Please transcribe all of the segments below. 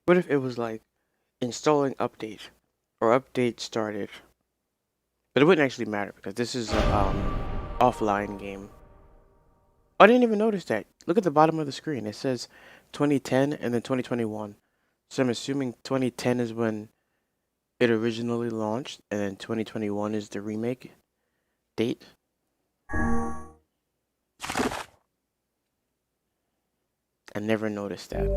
What if it was like installing update or update started? But it wouldn't actually matter because this is a offline game. I didn't even notice that. Look at the bottom of the screen. It says 2010 and then 2021. So I'm assuming 2010 is when it originally launched, and then 2021 is the remake date. I never noticed that.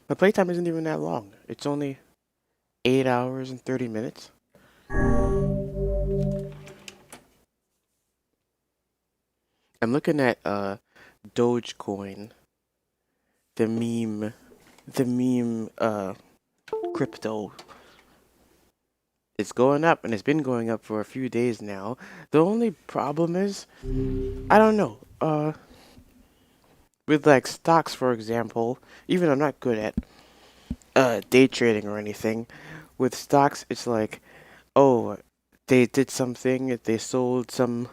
My playtime isn't even that long. It's only 8 hours and 30 minutes. I'm looking at Dogecoin, the meme crypto. It's going up, and it's been going up for a few days now. The only problem is, I don't know. With like stocks, for example, even I'm not good at day trading or anything. With stocks, it's like oh, they did something, they sold some,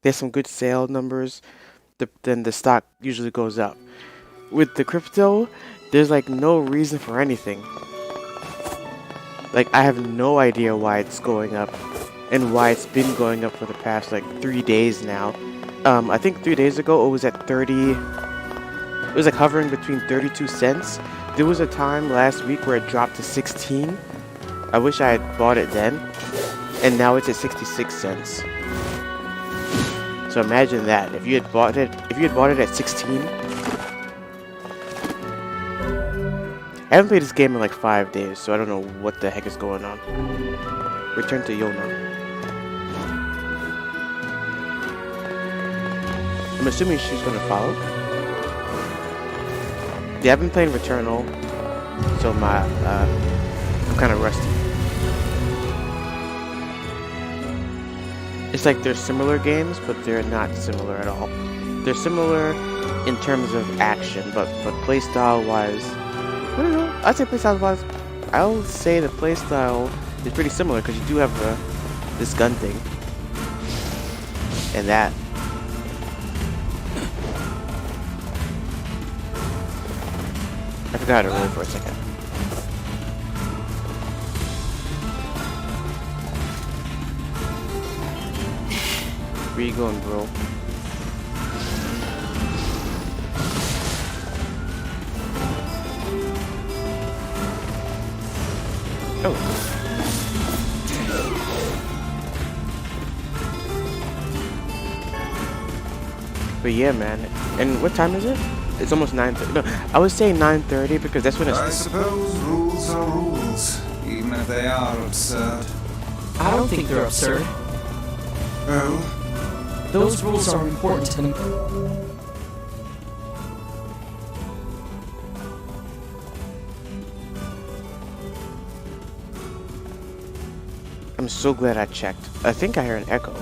there's some good sale numbers, then the stock usually goes up. With the crypto, there's like no reason for anything. Like, I have no idea why it's going up and why it's been going up for the past like 3 days now. I think 3 days ago it was at 30, it was like hovering between 32 cents. There was a time last week where it dropped to 16. I wish I had bought it then. And now it's at 66 cents. So imagine that. If you had bought it at 16. I haven't played this game in like 5 days, so I don't know what the heck is going on. Return to Yona. I'm assuming she's gonna follow. Yeah, I've been playing Returnal, so I'm kind of rusty. It's like they're similar games, but they're not similar at all. They're similar in terms of action, but playstyle wise, I don't know. I'd say playstyle wise, I'll say the playstyle is pretty similar because you do have this gun thing and that. I forgot how to roll for a second. Where you going, bro? Oh. But yeah, man. And what time is it? It's almost 9:30. No, I was saying 9:30 because that's when it's... I suppose rules are rules, even if they are absurd. I don't think they're absurd. Oh? Those rules are important to me. I'm so glad I checked. I think I hear an echo.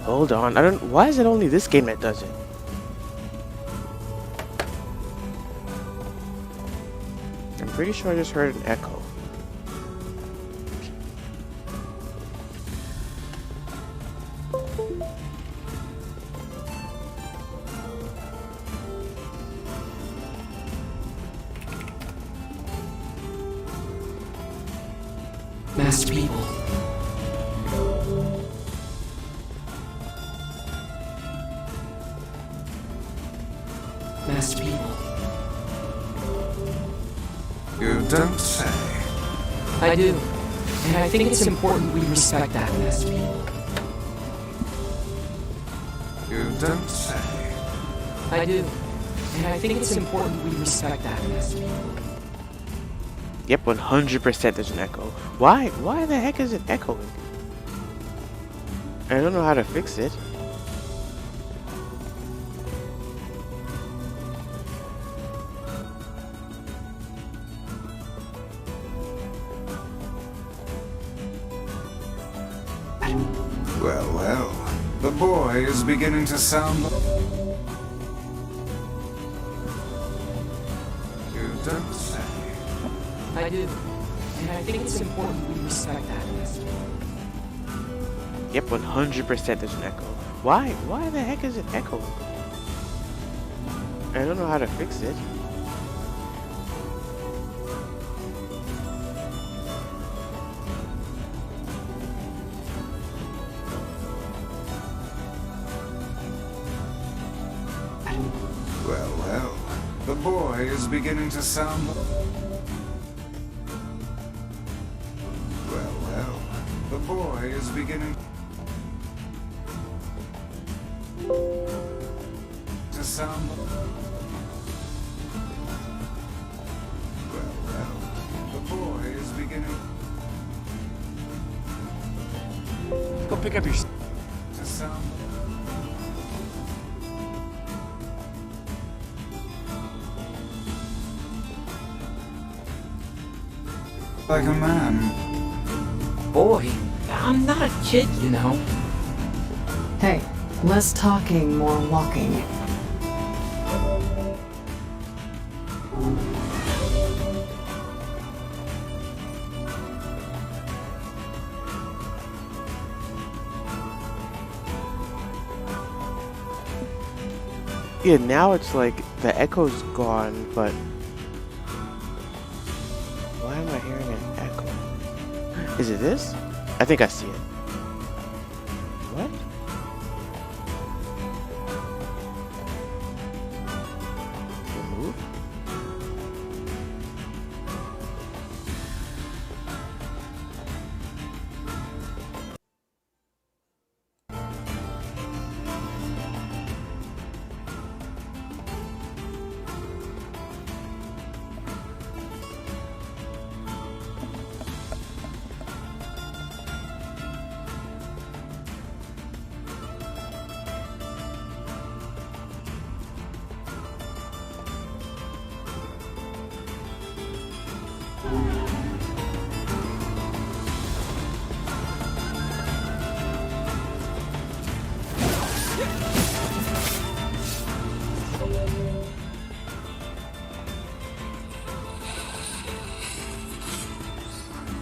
Hold on. Why is it only this game that does it? I'm pretty sure I just heard an echo. Master people. Master people. You don't say. I do. And I think it's important we respect that, Master people. You don't say. I do. And I think it's important we respect that, Master people. Yep, 100% there's an echo. Why the heck is it echoing? I don't know how to fix it. Well, well. The boy is beginning to sound... You don't say. I do. And I think it's important we respect that, Master people. Yep, 100% there's an echo. Why the heck is it echoing? I don't know how to fix it. Well, well. The boy is beginning to sound... Well, well. The boy is beginning... to sound... Well, well. The boy is beginning... Go pick up your... to sound... like a man. Boy, I'm not a kid, you know. Hey, less talking, more walking. Yeah, now it's like the echo's gone, but why am I hearing an echo? Is it this? I think I see it. What? Remove?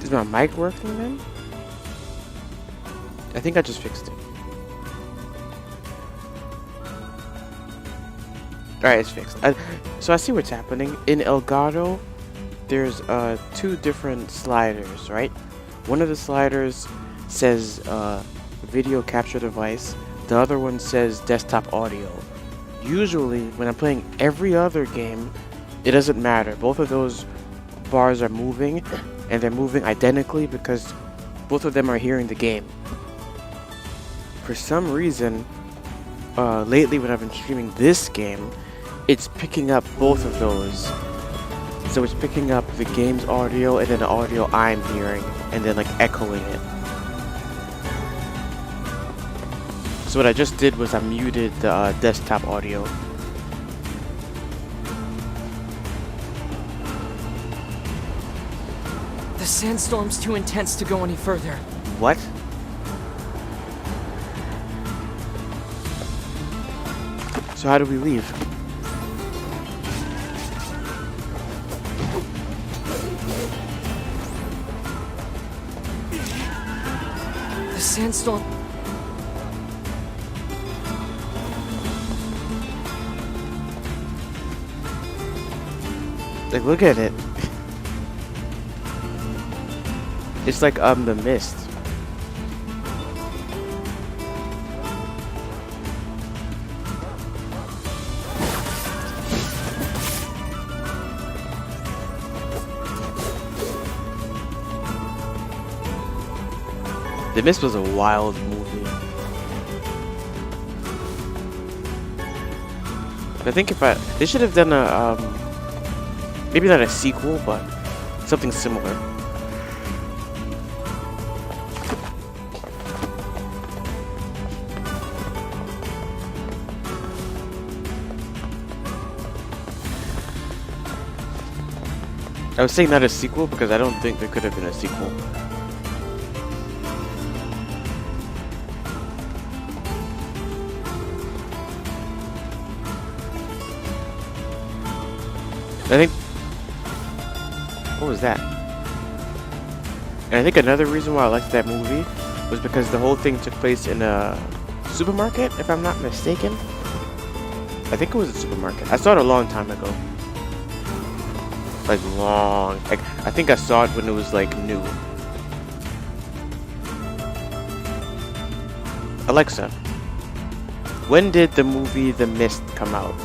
Is my mic working then? I think I just fixed it. Alright, it's fixed. So I see what's happening. In Elgato, there's two different sliders, right? One of the sliders says video capture device. The other one says desktop audio. Usually, when I'm playing every other game, it doesn't matter. Both of those bars are moving, and they're moving identically because both of them are hearing the game. For some reason, lately when I've been streaming this game, it's picking up both of those. So it's picking up the game's audio and then the audio I'm hearing, and then like echoing it. So what I just did was I muted the desktop audio. The sandstorm's too intense to go any further. What? So how do we leave? The sandstorm... Like, look at it. It's like the mist. The Mist was a wild movie. I think they should have done a maybe not a sequel, but something similar. I was saying not a sequel because I don't think there could have been a sequel. I think... What was that? And I think another reason why I liked that movie was because the whole thing took place in a supermarket, if I'm not mistaken. I think it was a supermarket. I saw it a long time ago. Like long. Like, I think I saw it when it was like new. Alexa, when did the movie The Mist come out?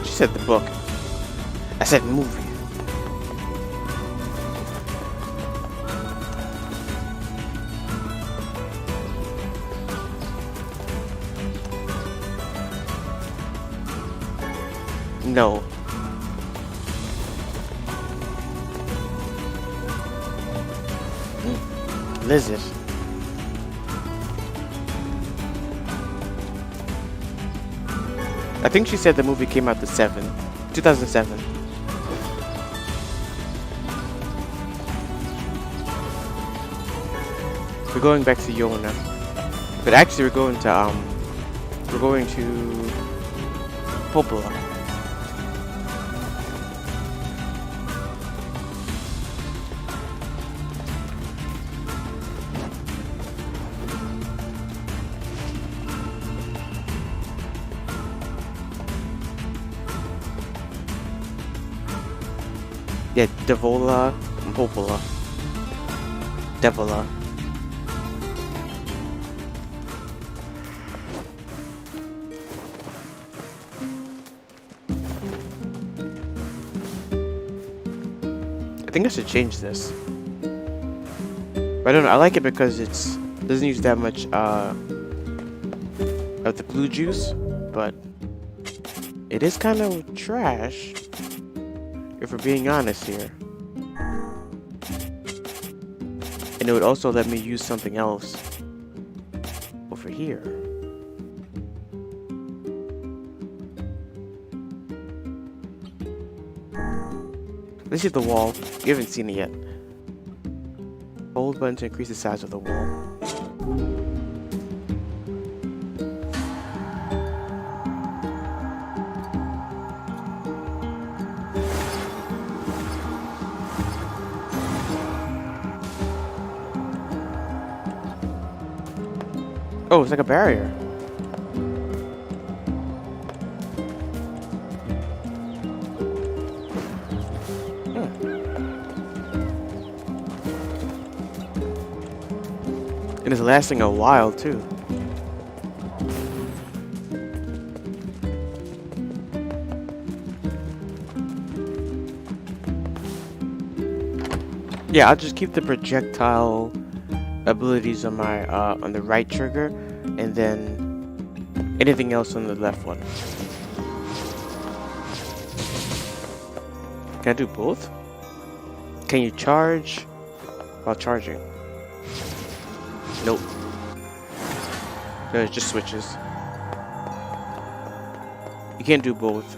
She said the book. I said movie. No. Lizard. I think she said the movie came out 2007. We're going back to Yona. But actually we're going to Popola. Yeah, Devola, Popola, Devola. I think I should change this. But I don't know, I like it because it's doesn't use that much of the blue juice, but it is kind of trash if we're being honest here. And it would also let me use something else over here. Let's see the wall. You haven't seen it yet. Hold button to increase the size of the wall. Oh, it's like a barrier. And it's lasting a while too. Yeah, I'll just keep the projectile abilities on my on the right trigger, and then anything else on the left one. Can I do both? Can you charge while charging? Nope. No, it just switches. You can't do both.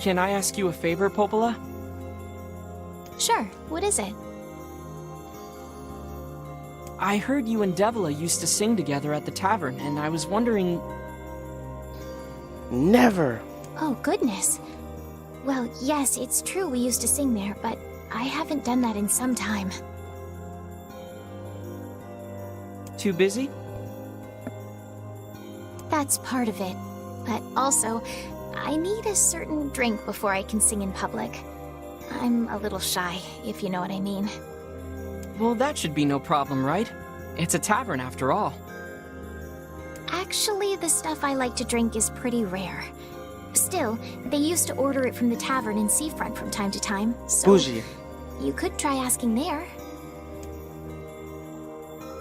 Can I ask you a favor, Popola? Sure, what is it? I heard you and Devila used to sing together at the tavern, and I was wondering... Never! Oh, goodness. Well, yes, it's true we used to sing there, but I haven't done that in some time. Too busy? That's part of it. But also, I need a certain drink before I can sing in public. I'm a little shy, if you know what I mean. Well, that should be no problem, right? It's a tavern after all. Actually, the stuff I like to drink is pretty rare. Still, they used to order it from the tavern in Seafront from time to time, so Bougie. you could try asking there.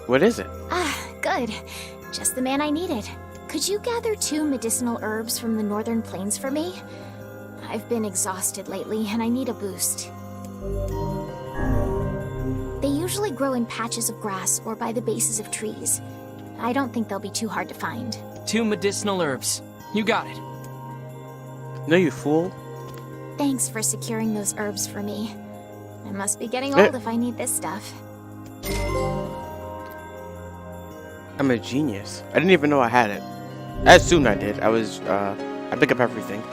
What is it? Ah, good. Just the man I needed. Could you gather 2 medicinal herbs from the northern plains for me? I've been exhausted lately, and I need a boost. They usually grow in patches of grass or by the bases of trees. I don't think they'll be too hard to find. 2 medicinal herbs. You got it. No, you fool. Thanks for securing those herbs for me. I must be getting old if I need this stuff. I'm a genius. I didn't even know I had it. As soon I did. I pick up everything.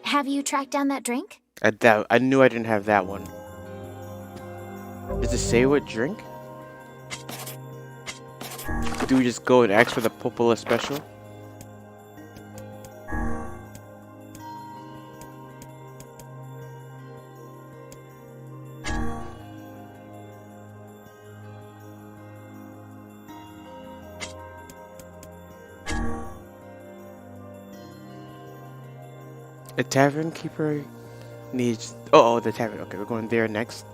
Have you tracked down that drink? I knew I didn't have that one. Does it say what drink? Do we just go and ask for the Popola special? The tavern keeper needs... Oh, the tavern. Okay, we're going there next.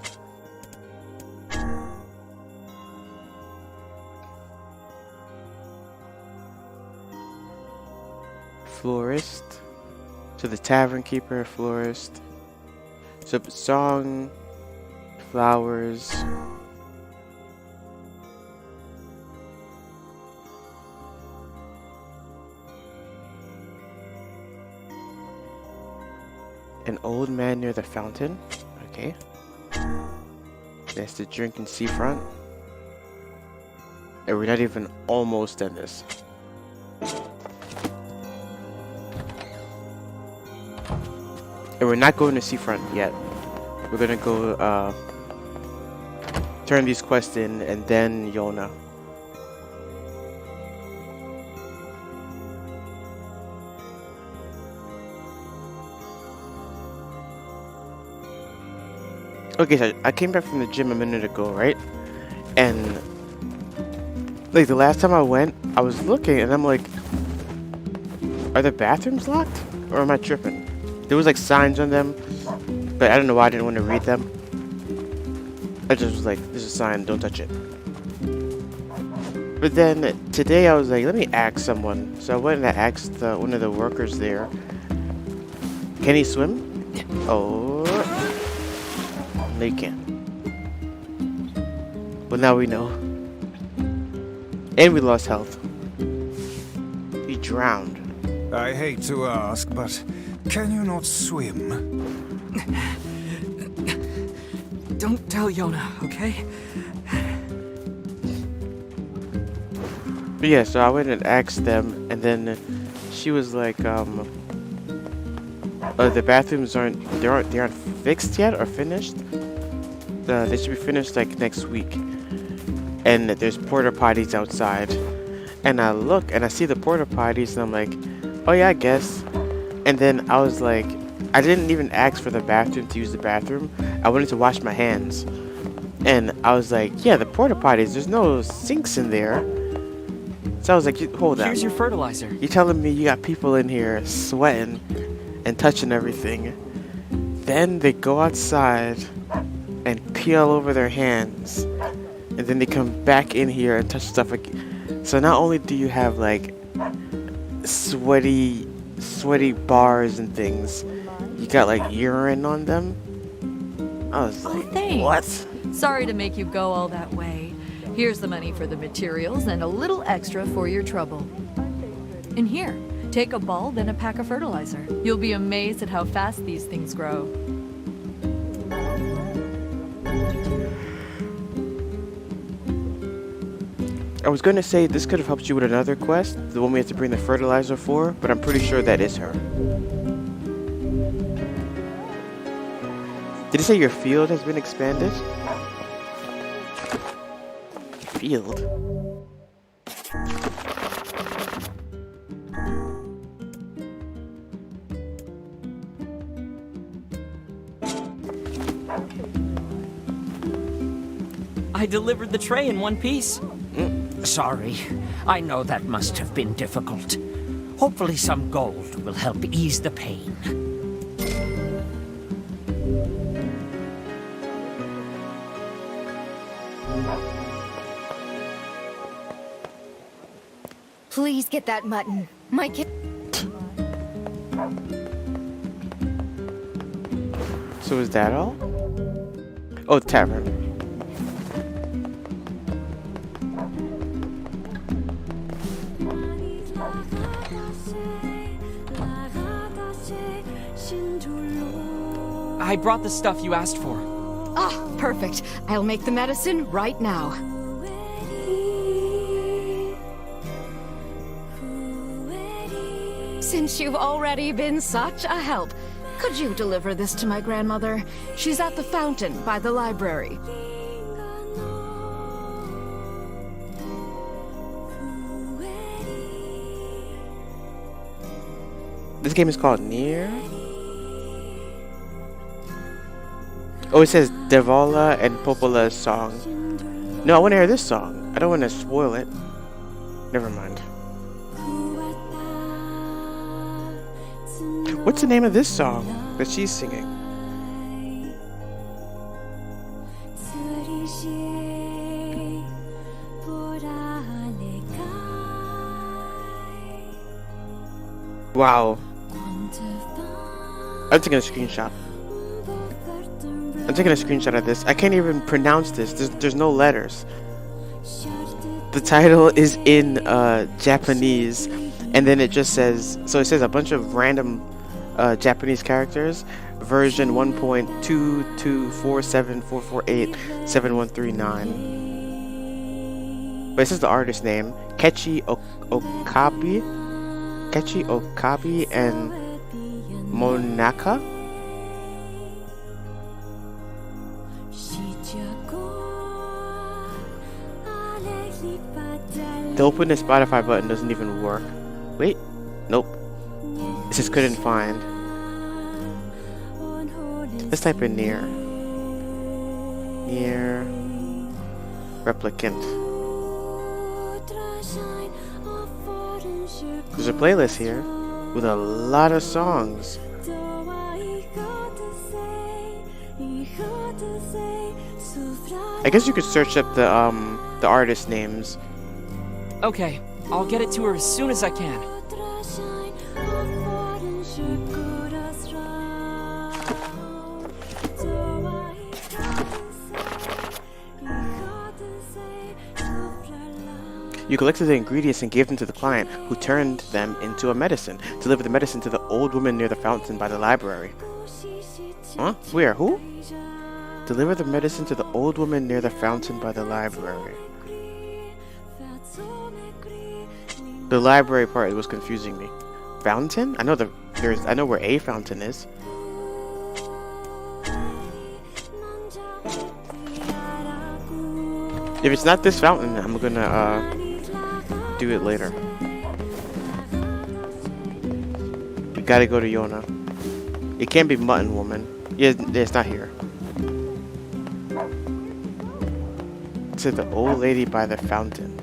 Florist. So the tavern keeper, florist. So song, flowers. An old man near the fountain. Okay. That's the drink in Seafront. And we're not even almost done this. And we're not going to Seafront yet. We're gonna go turn these quests in, and then Yona. Okay, so I came back from the gym a minute ago, right? And like the last time I went, I was looking and I'm like, are the bathrooms locked? Or am I tripping? There was like signs on them, but I don't know why I didn't want to read them. I just was like, there's a sign, don't touch it. But then today I was like, let me ask someone. So I went and I asked one of the workers there, can he swim? Oh. No, you can't. Well, now we know. And we lost health. He drowned. I hate to ask, but can you not swim? Don't tell Yona, okay? But yeah, so I went and asked them, and then she was like, the bathrooms aren't fixed yet or finished. They should be finished like next week. And there's porta potties outside. And I look and I see the porta potties and I'm like, oh yeah, I guess. And then I was like, I didn't even ask for the bathroom to use the bathroom. I wanted to wash my hands. And I was like, yeah, the porta potties, there's no sinks in there. So I was like, hold on. Here's your fertilizer. You're telling me you got people in here sweating and touching everything. Then they go outside and pee all over their hands. And then they come back in here and touch stuff again. So not only do you have like sweaty bars and things, you got like urine on them. I was like, thanks. what? Sorry to make you go all that way. Here's the money for the materials and a little extra for your trouble. And here, take a bulb and a pack of fertilizer. You'll be amazed at how fast these things grow. I was gonna say this could have helped you with another quest, the one we have to bring the fertilizer for, but I'm pretty sure that is her. Did it say your field has been expanded? Field? I delivered the tray in one piece. Sorry. I know that must have been difficult. Hopefully some gold will help ease the pain. Please get that mutton. My kid. So is that all? Oh, tavern. I brought the stuff you asked for. Ah, perfect. I'll make the medicine right now. Since you've already been such a help, could you deliver this to my grandmother? She's at the fountain by the library. This game is called NieR. Oh, it says Devala and Popola's song. No, I want to hear this song. I don't want to spoil it. Never mind. What's the name of this song that she's singing? Wow. I'm taking a screenshot. I'm taking a screenshot of this. I can't even pronounce this. There's no letters. The title is in Japanese, and then it just says, so it says a bunch of random Japanese characters, version 1.22474487139. But it says the artist name, Kechi Okabe and Monaka. The open the Spotify button doesn't even work. Wait, nope. It just couldn't find. Let's type in NieR. NieR Replicant. There's a playlist here with a lot of songs. I guess you could search up the artist names. Okay, I'll get it to her as soon as I can. You collected the ingredients and gave them to the client, who turned them into a medicine. Deliver the medicine to the old woman near the fountain by the library. Huh? Where? Who? Deliver the medicine to the old woman near the fountain by the library. The library part was confusing me. Fountain? I know I know where a fountain is. If it's not this fountain, I'm gonna do it later. We gotta go to Yona. It can't be Mutton Woman. Yeah, it's not here. It said the old lady by the fountain.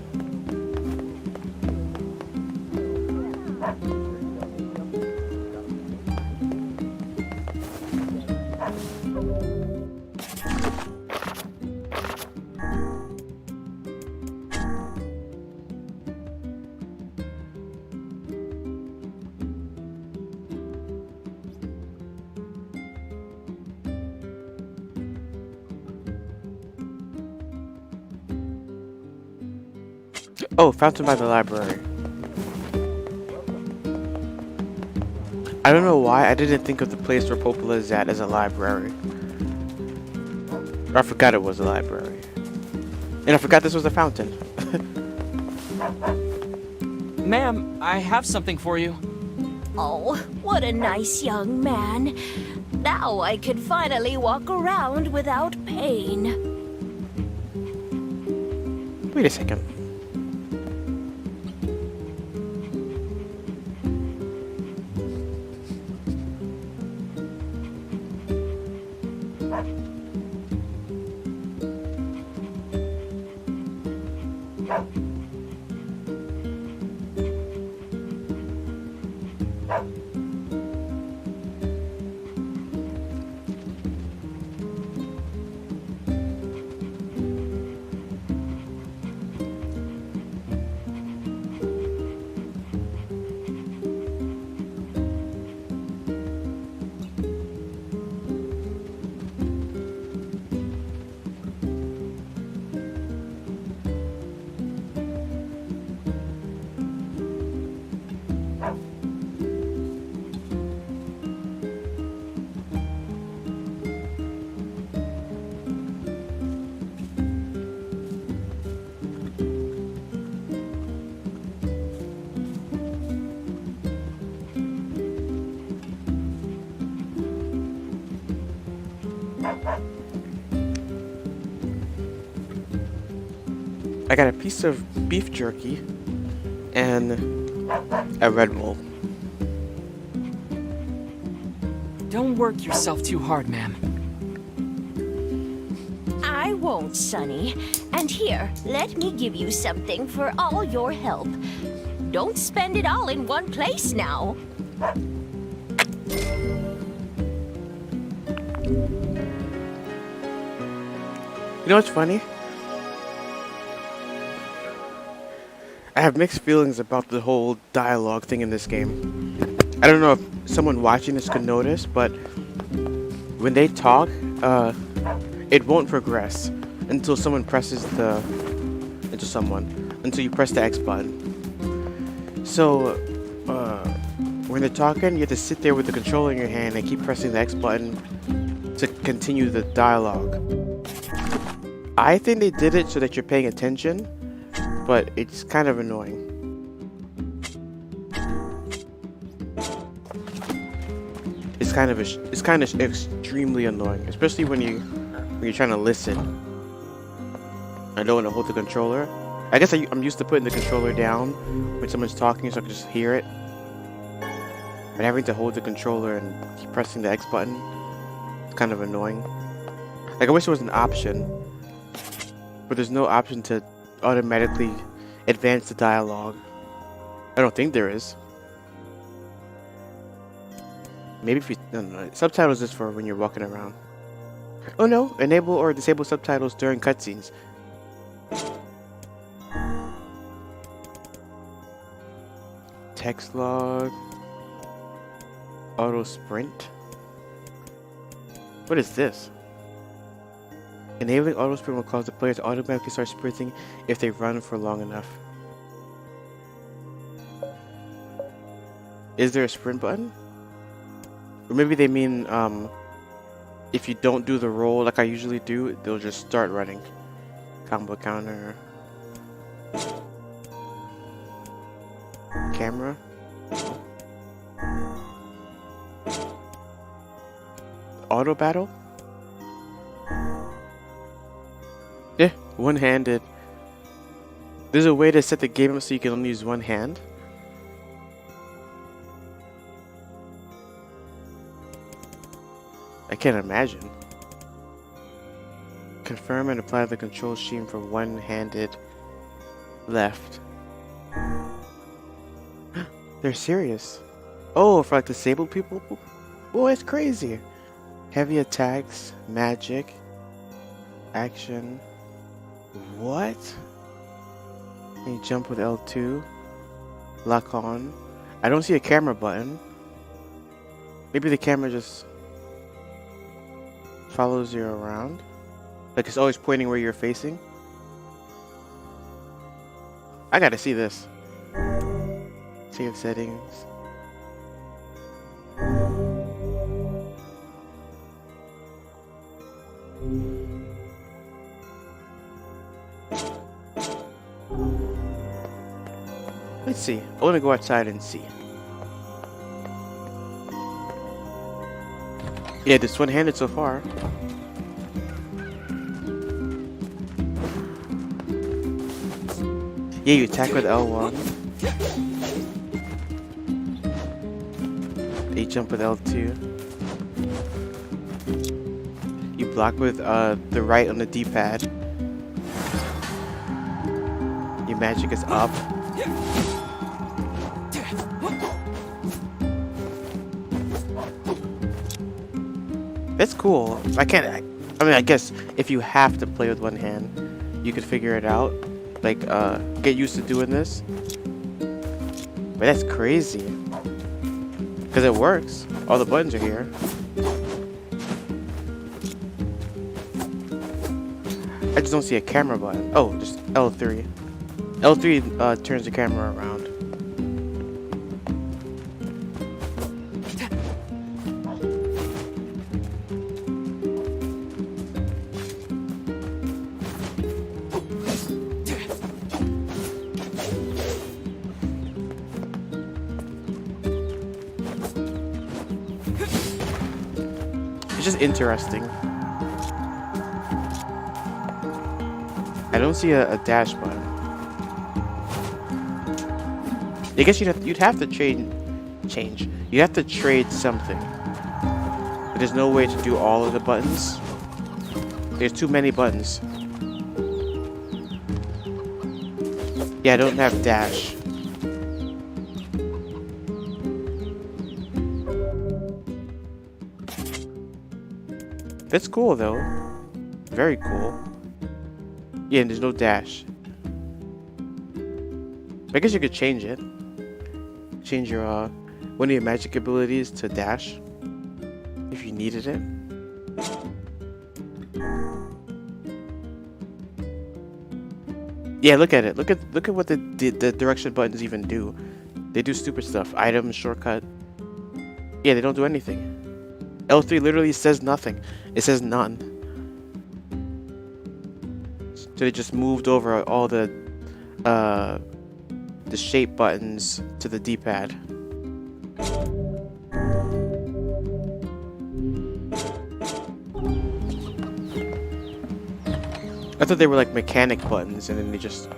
Oh, fountain by the library. I don't know why I didn't think of the place where Popola is at as a library. Or I forgot it was a library. And I forgot this was a fountain. Ma'am, I have something for you. Oh, what a nice young man. Now I can finally walk around without pain. Wait a second. I got a piece of beef jerky and a Red Bull. Don't work yourself too hard, ma'am. I won't, Sonny. And here, let me give you something for all your help. Don't spend it all in one place now. You know what's funny? I have mixed feelings about the whole dialogue thing in this game. I don't know if someone watching this could notice, but when they talk, it won't progress until someone presses until you press the X button. So, when they're talking, you have to sit there with the controller in your hand and keep pressing the X button to continue the dialogue. I think they did it so that you're paying attention, but it's kind of annoying. It's kind of extremely annoying, especially when you're trying to listen. I don't want to hold the controller. I guess I'm used to putting the controller down when someone's talking so I can just hear it. But having to hold the controller and keep pressing the X button, it's kind of annoying. Like, I wish there was an option, but there's no option to automatically advance the dialogue. I don't think there is. Maybe if you... No. Subtitles is for when you're walking around. Oh no! Enable or disable subtitles during cutscenes. Text log. Auto sprint. What is this? Enabling auto sprint will cause the player to automatically start sprinting if they run for long enough. Is there a sprint button? Or maybe they mean if you don't do the roll like I usually do, they'll just start running. Combo counter. Camera. Auto battle? Yeah, one-handed. There's a way to set the game up so you can only use one hand. I can't imagine. Confirm and apply the control scheme for one-handed left. They're serious. Oh, for like disabled people? Oh, it's crazy. Heavy attacks, magic, action. What? Can you jump with L2? Lock on. I don't see a camera button. Maybe the camera just follows you around. Like it's always pointing where you're facing. I gotta see this. Save settings. Let's see. I want to go outside and see. Yeah, this one-handed so far. Yeah, you attack with L1. You jump with L2. You block with the right on the D-pad. Your magic is up. That's cool. I mean, I guess if you have to play with one hand, you could figure it out. Like, get used to doing this. But that's crazy. Because it works. All the buttons are here. I just don't see a camera button. Oh, just L3. L3 turns the camera around. It's just interesting. I don't see a dash button. I guess you'd have to change. You have to trade something. But there's no way to do all of the buttons. There's too many buttons. Yeah, I don't have dash. That's cool though. Very cool. Yeah, and there's no dash. I guess you could change it. Change your one of your magic abilities to dash if you needed it. Yeah, look at it. Look at what the direction buttons even do. They do stupid stuff. Item, shortcut. Yeah, they don't do anything. L3 literally says nothing. It says none. So they just moved over all the shape buttons to the D-pad. I thought they were like mechanic buttons, and then they just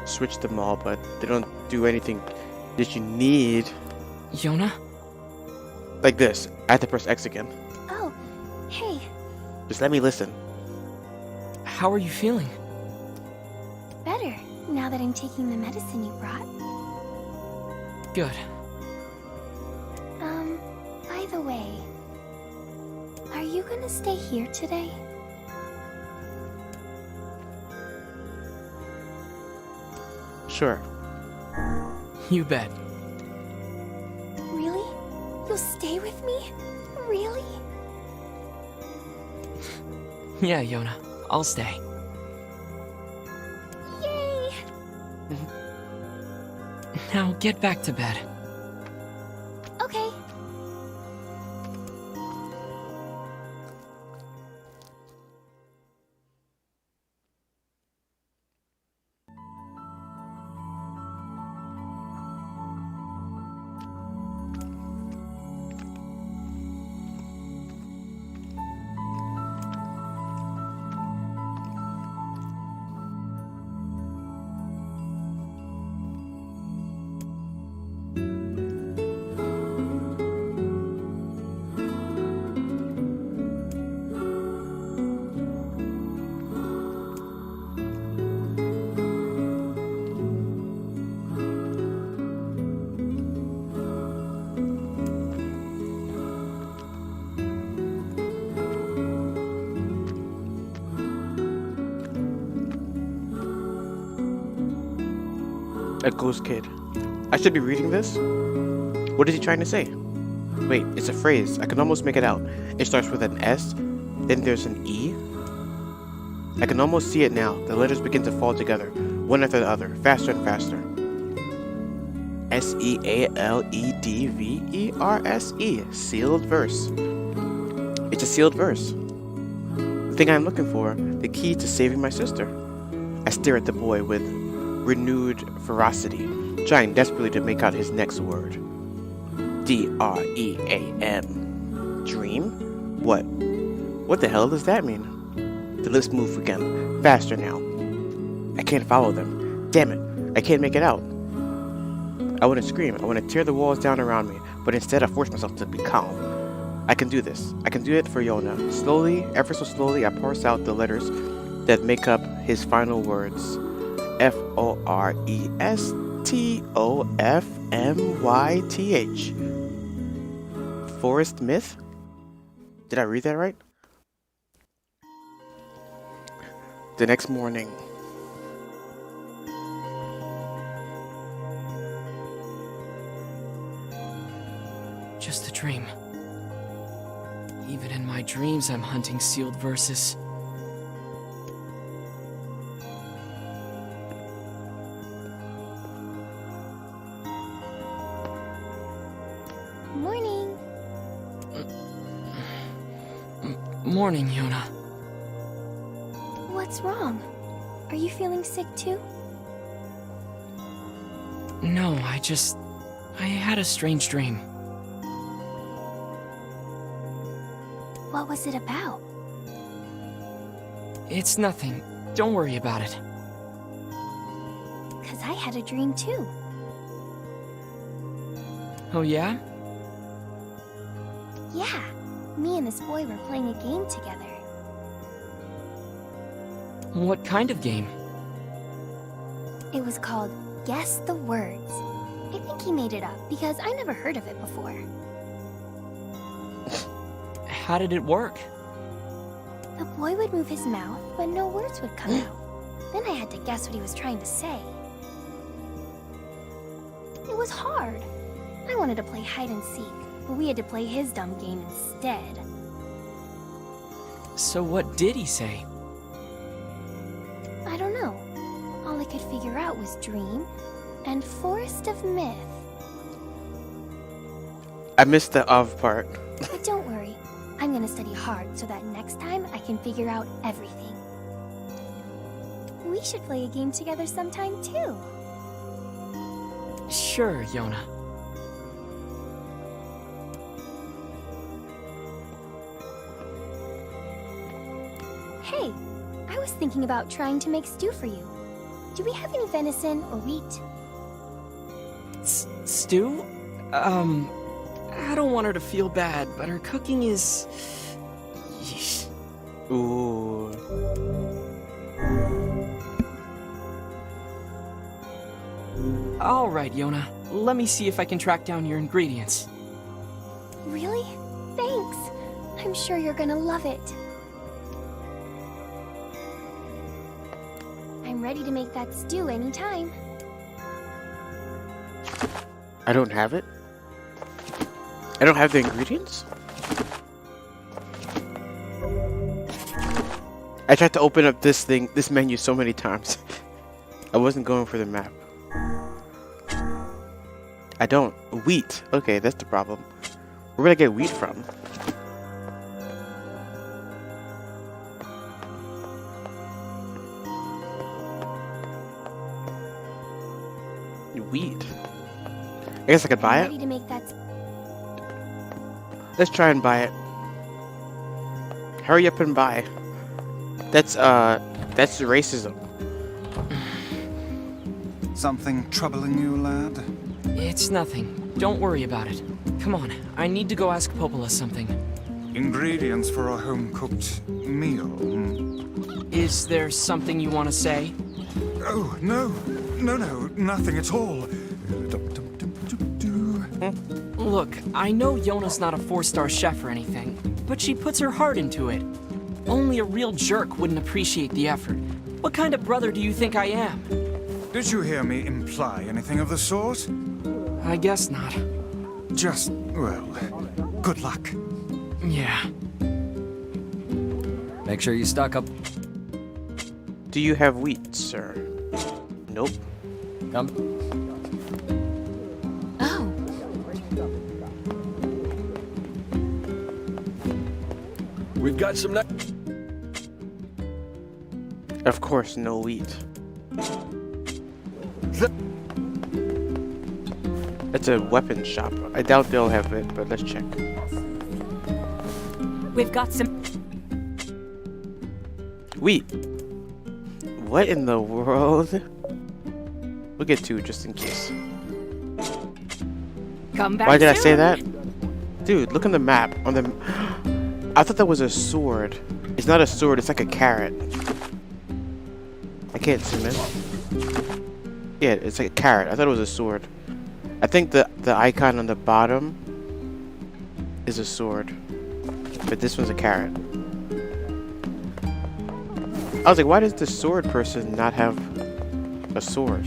switch them all, but they don't do anything that you need. Yona? Like this. I have to press X again. Oh, hey. Just let me listen. How are you feeling? Better, now that I'm taking the medicine you brought. Good. By the way, are you gonna stay here today? Sure. You bet. Really? You'll stay with me? Really? Yeah, Yona. I'll stay. Yay! Now get back to bed. Okay. A ghost kid. I should be reading this? What is he trying to say? Wait, it's a phrase. I can almost make it out. It starts with an S, then there's an E. I can almost see it now. The letters begin to fall together, one after the other, faster and faster. Sealedverse. Sealed verse. It's a sealed verse. The thing I'm looking for, the key to saving my sister. I stare at the boy with renewed ferocity, trying desperately to make out his next word. D-R-E-A-M. Dream? What? What the hell does that mean? The lips move again, faster now. I can't follow them. Damn it, I can't make it out. I want to scream, I want to tear the walls down around me, but instead I force myself to be calm. I can do this. I can do it for Yona. Slowly, ever so slowly, I parse out the letters that make up his final words. Forestofmyth. Forest myth? Did I read that right? The next morning. Just a dream. Even in my dreams, I'm hunting sealed verses. Morning. Morning, Yona. What's wrong? Are you feeling sick too? No, I had a strange dream. What was it about? It's nothing. Don't worry about it. 'Cause I had a dream too. Oh yeah? Yeah, me and this boy were playing a game together. What kind of game? It was called Guess the Words. I think he made it up because I never heard of it before. How did it work? The boy would move his mouth, but no words would come out. Then I had to guess what he was trying to say. It was hard. I wanted to play hide and seek, but we had to play his dumb game instead. So what did he say? I don't know. All I could figure out was dream and forest of myth. I missed the of part. But don't worry. I'm gonna study hard so that next time I can figure out everything. We should play a game together sometime too. Sure, Yona. Hey, I was thinking about trying to make stew for you. Do we have any venison or wheat? Stew? I don't want her to feel bad, but her cooking is... Yeesh. Ooh. All right, Yona. Let me see if I can track down your ingredients. Really? Thanks. I'm sure you're gonna love it. I'm ready to make that stew anytime. I don't have it? I don't have the ingredients? I tried to open up this menu so many times. I wasn't going for the map. I don't. Wheat. Okay, that's the problem. Where would I get wheat from? Wheat. I guess I could buy it. Ready to make that. Let's try and buy it. Hurry up and buy. That's racism. Something troubling you, lad? It's nothing. Don't worry about it. Come on, I need to go ask Popola something. Ingredients for a home-cooked meal? Is there something you want to say? Oh, no, nothing at all. Look, I know Yona's not a 4-star chef or anything, but she puts her heart into it. Only a real jerk wouldn't appreciate the effort. What kind of brother do you think I am? Did you hear me imply anything of the sort? I guess not. Just, well, good luck. Yeah. Make sure you stock up. Do you have wheat, sir? Nope. Come. Oh. We've got some. Of course, no wheat. It's a weapon shop. I doubt they'll have it, but let's check. We've got some. Wheat. What in the world? We'll get 2 just in case. Come back. Why did I soon. say that? Dude, look on the map. On the. I thought that was a sword. It's not a sword. It's like a carrot. I can't zoom in. Yeah, it's like a carrot. I thought it was a sword. I think the icon on the bottom is a sword, but this one's a carrot. I was like, why does the sword person not have a sword?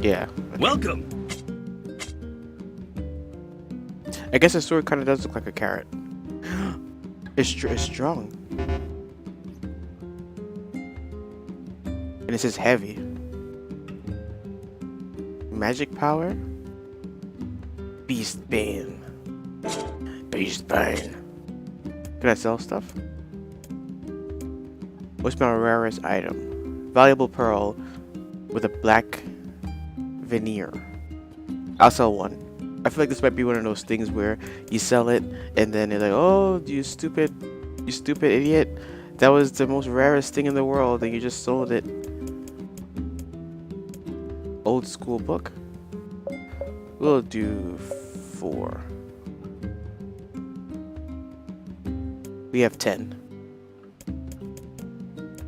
Yeah. Welcome. I guess a sword kind of does look like a carrot. It's strong. And it says heavy. Magic power? Beast Bane. Beast Bane. Can I sell stuff? What's my rarest item? Valuable pearl with a black veneer. I'll sell one. I feel like this might be one of those things where you sell it and then they're like, oh, you stupid idiot. That was the most rarest thing in the world and you just sold it. Old school book. We'll do 4. We have 10.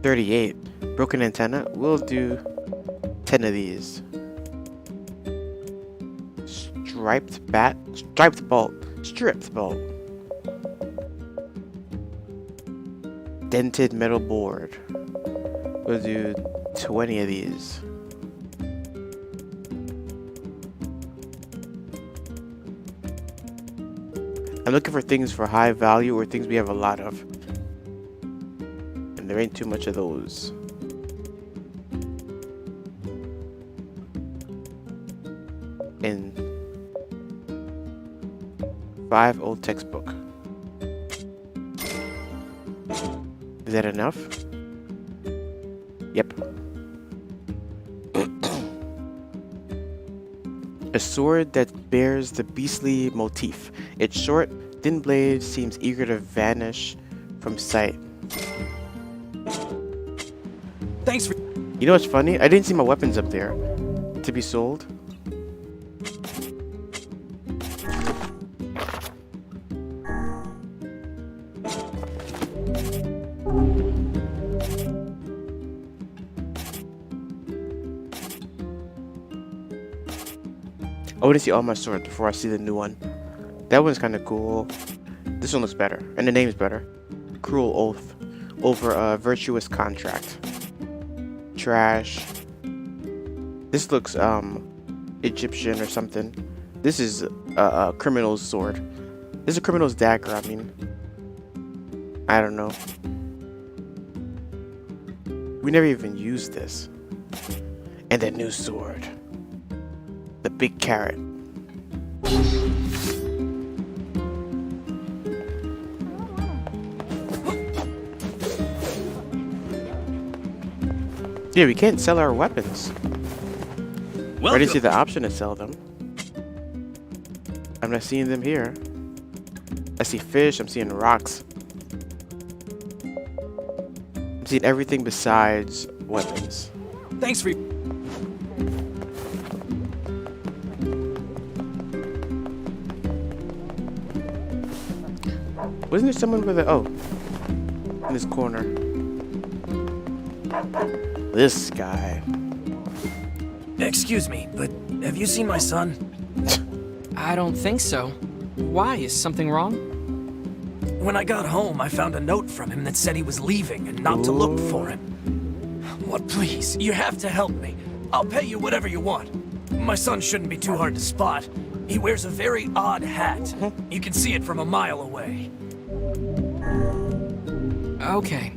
38. Broken antenna. We'll do 10 of these. Striped bat. Striped bolt. Stripped bolt. Dented metal board. We'll do 20 of these. I'm looking for things for high value or things we have a lot of. And there ain't too much of those. And 5 old textbook. Is that enough? Yep. A sword that bears the beastly motif. Its short, thin blade seems eager to vanish from sight. Thanks for... You know what's funny? I didn't see my weapons up there to be sold. I want to see all my swords before I see the new one. That one's kind of cool. This one looks better, and the name's better. Cruel Oath over a virtuous contract. Trash. This looks Egyptian or something. This is a criminal's sword. This is a criminal's dagger. I mean, I don't know. We never even used this. And the new sword. The big carrot. Yeah, we can't sell our weapons. I didn't see the option to sell them. I'm not seeing them here. I see fish, I'm seeing rocks. I'm seeing everything besides weapons. Thanks for... Wasn't there someone with a... Oh. In this corner. This guy. Excuse me, but have you seen my son? I don't think so. Why? Is something wrong? When I got home, I found a note from him that said he was leaving and not to look for him. What, please, you have to help me. I'll pay you whatever you want. My son shouldn't be too hard to spot. He wears a very odd hat. You can see it from a mile away. Okay.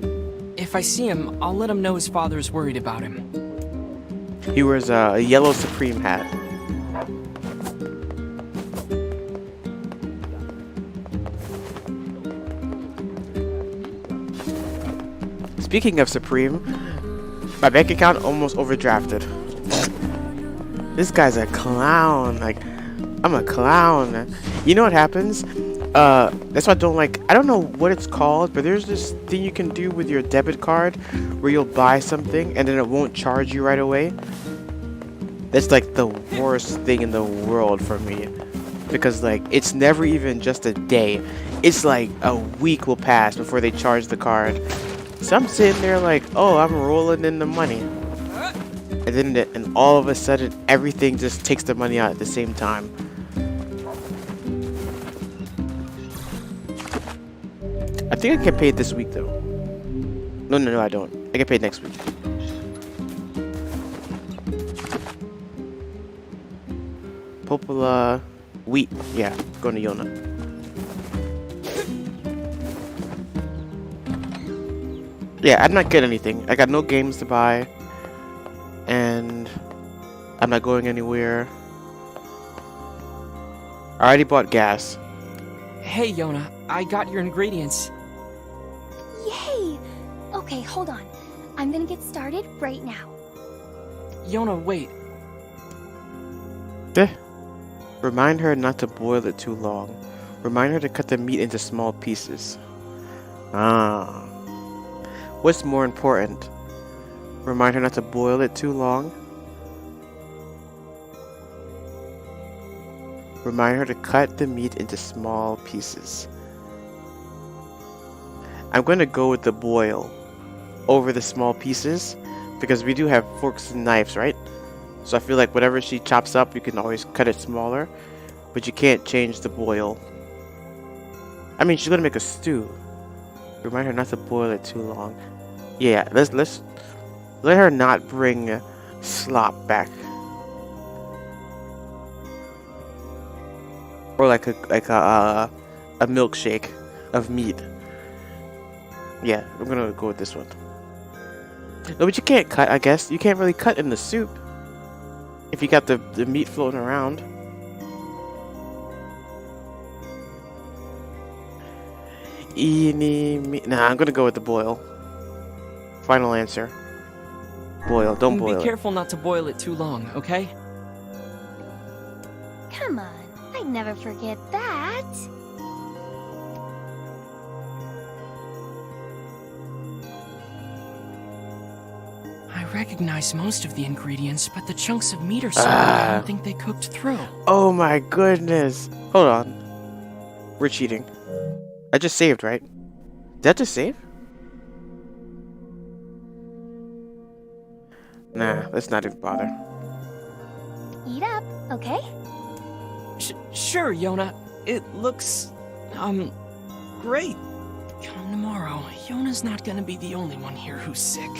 If I see him, I'll let him know his father is worried about him. He wears a yellow Supreme hat. Speaking of Supreme, my bank account almost overdrafted. This guy's a clown. Like, I'm a clown. You know what happens? That's why I don't like, I don't know what it's called, but there's this thing you can do with your debit card where you'll buy something and then it won't charge you right away. That's like the worst thing in the world for me, because like it's never even just a day. It's like a week will pass before they charge the card. So I'm sitting there like, oh, I'm rolling in the money, and then and all of a sudden everything just takes the money out at the same time. I think I get paid this week though. No, I don't. I get paid next week. Popola wheat. Yeah, going to Yona. Yeah, I'm not getting anything. I got no games to buy. And I'm not going anywhere. I already bought gas. Hey, Yona, I got your ingredients. Yay! Okay, hold on. I'm gonna get started right now. Yona, wait. Remind her not to boil it too long. Remind her to cut the meat into small pieces. Ah. What's more important? Remind her not to boil it too long. Remind her to cut the meat into small pieces. I'm going to go with the boil over the small pieces because we do have forks and knives, right? So I feel like whatever she chops up, you can always cut it smaller, but you can't change the boil. I mean, she's gonna make a stew. Remind her not to boil it too long. Yeah, let's let her not bring slop back. Or like a milkshake of meat. Yeah, I'm gonna go with this one. No, but you can't cut, I guess. You can't really cut in the soup if you got the meat floating around. Nah, I'm gonna go with the boil. Final answer. Boil, don't boil it. Be careful not to boil it too long, okay? Come on, I'd never forget that. I recognize most of the ingredients, but the chunks of meat or something I don't think they cooked through. Oh my goodness. Hold on. We're cheating. I just saved, right? Did I just save? Nah, let's not even bother. Eat up, okay? Sure, Yona. It looks, great. Come tomorrow, Yona's not gonna be the only one here who's sick.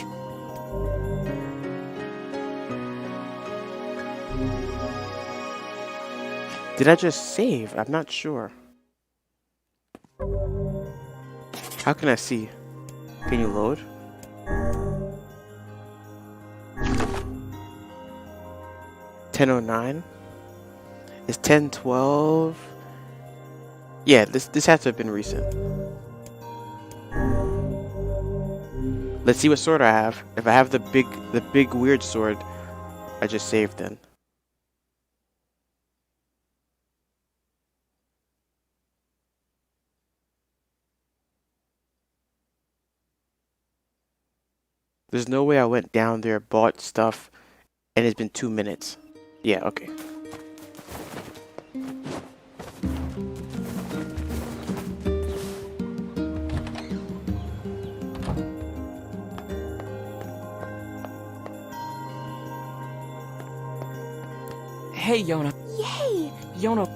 Did I just save? I'm not sure. How can I see? Can you load? $10:09? It's 10:12. Yeah, this has to have been recent. Let's see what sword I have. If I have the big weird sword, I just saved then. There's no way I went down there, bought stuff, and it's been 2 minutes. Yeah, okay. Hey, Yona. Yay! Yona,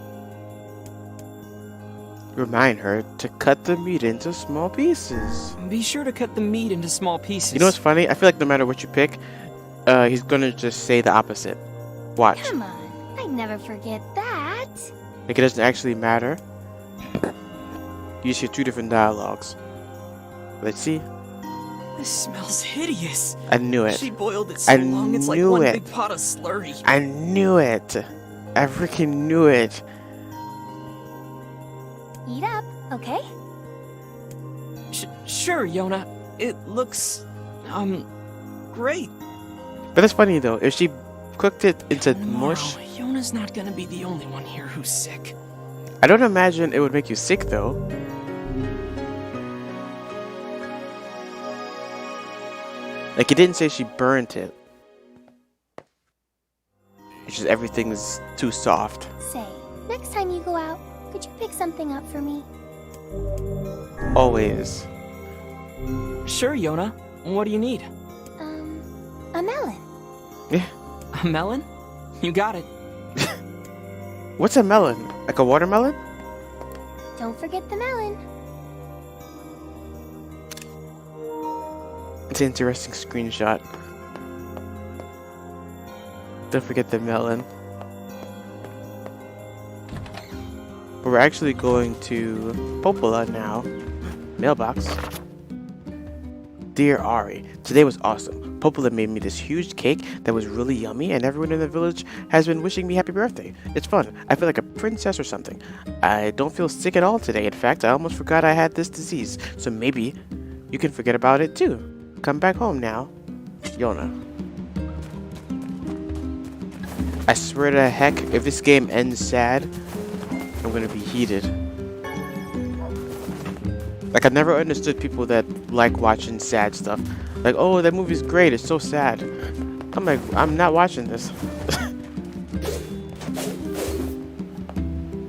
Remind her to cut the meat into small pieces. be sure to cut the meat into small pieces. You know what's funny? I feel like no matter what you pick, he's gonna just say the opposite. Watch. Come on, I never forget that. Like it doesn't actually matter. You just hear 2 different dialogues. Let's see. This smells hideous. I knew it. She boiled it so I long it's like knew one it. big pot of slurry. I knew it. I freaking knew it. Eat up, okay? Sure, Yona. It looks, great. But that's funny though. If she cooked it into Tomorrow, mush, Yona's not gonna be the only one here who's sick. I don't imagine it would make you sick though. Like it didn't say she burnt it. It's just everything's too soft. Say, next time you go out, could you pick something up for me? Always. Sure, Yona. What do you need? A melon. Yeah. A melon? You got it. What's a melon? Like a watermelon? Don't forget the melon. It's an interesting screenshot. Don't forget the melon. But we're actually going to Popola now. Mailbox. Dear Ari, today was awesome. Popola made me this huge cake that was really yummy, and everyone in the village has been wishing me happy birthday. It's fun. I feel like a princess or something. I don't feel sick at all today. In fact, I almost forgot I had this disease. So maybe you can forget about it too. Come back home now. Yona. I swear to heck, if this game ends sad, I'm gonna be heated. Like, I've never understood people that like watching sad stuff. Like, oh, that movie's great, it's so sad. I'm like, I'm not watching this.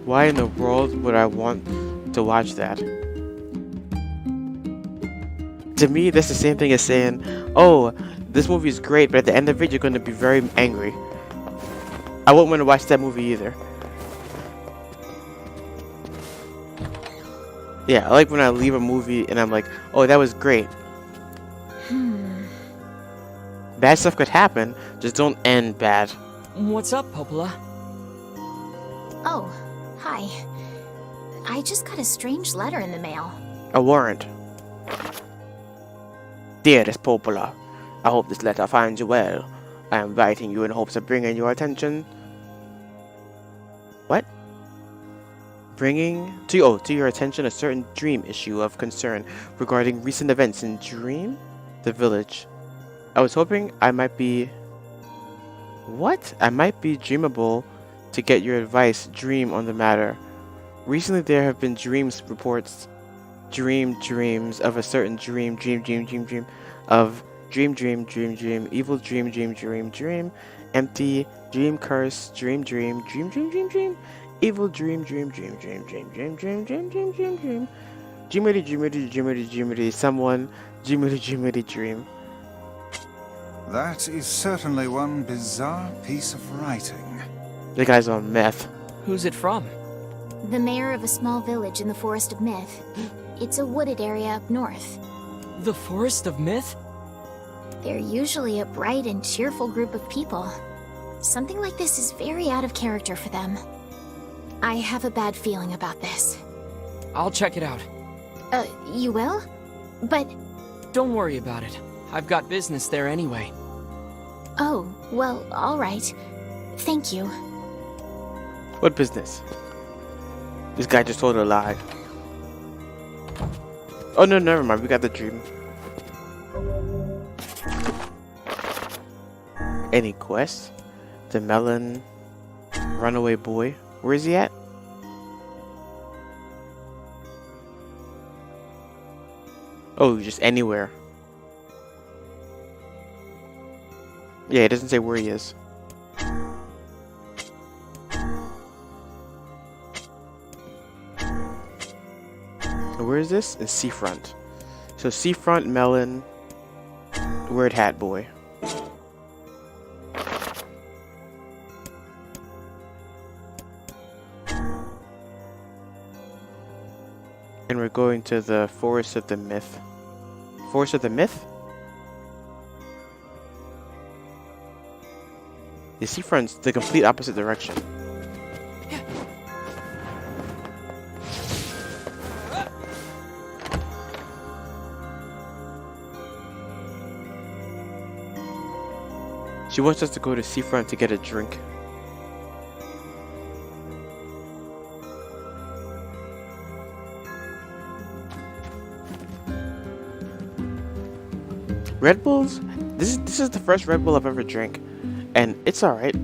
Why in the world would I want to watch that? To me, that's the same thing as saying, oh, this movie is great, but at the end of it, you're going to be very angry. I wouldn't want to watch that movie either. Yeah, I like when I leave a movie and I'm like, oh, that was great. Bad stuff could happen, just don't end bad. What's up, Popola? Oh, hi. I just got a strange letter in the mail. A warrant. Dearest Popola, I hope this letter finds you well. I am writing you in hopes of bringing your attention... What? Bringing to your attention a certain dream issue of concern regarding recent events in Dream, the village. I was hoping I might be... What? I might be dreamable to get your advice, Dream, on the matter. Recently there have been dreams of a certain dream of dream, dream, dream, dream, evil dream, dream, dream, dream, empty, dream, curse, dream, dream, dream, dream, dream, dream, evil dream, dream, dream, dream, dream, dream, dream, dream, dream, dream, dream, dreamity, dreamity, dreamity, dreamity, someone, dreamity, dreamity, dream. That is certainly one bizarre piece of writing. The guy's on meth. Who's it from? The mayor of a small village in the Forest of Myth. It's a wooded area up north. The Forest of Myth? They're usually a bright and cheerful group of people. Something like this is very out of character for them. I have a bad feeling about this. I'll check it out. You will? But... Don't worry about it. I've got business there anyway. Oh, well, alright. Thank you. What business? This guy just told a lie. Oh no, never mind. We got the dream. Any quests? The melon runaway boy. Where is he at? Oh, just anywhere. Yeah, it doesn't say where he is. Where is this? In Seafront. So Seafront, melon, weird hat boy. And we're going to the Forest of the Myth. Forest of the Myth? The Seafront's the complete opposite direction. She wants us to go to Seafront to get a drink. Red Bulls? This is the first Red Bull I've ever drank, and it's alright.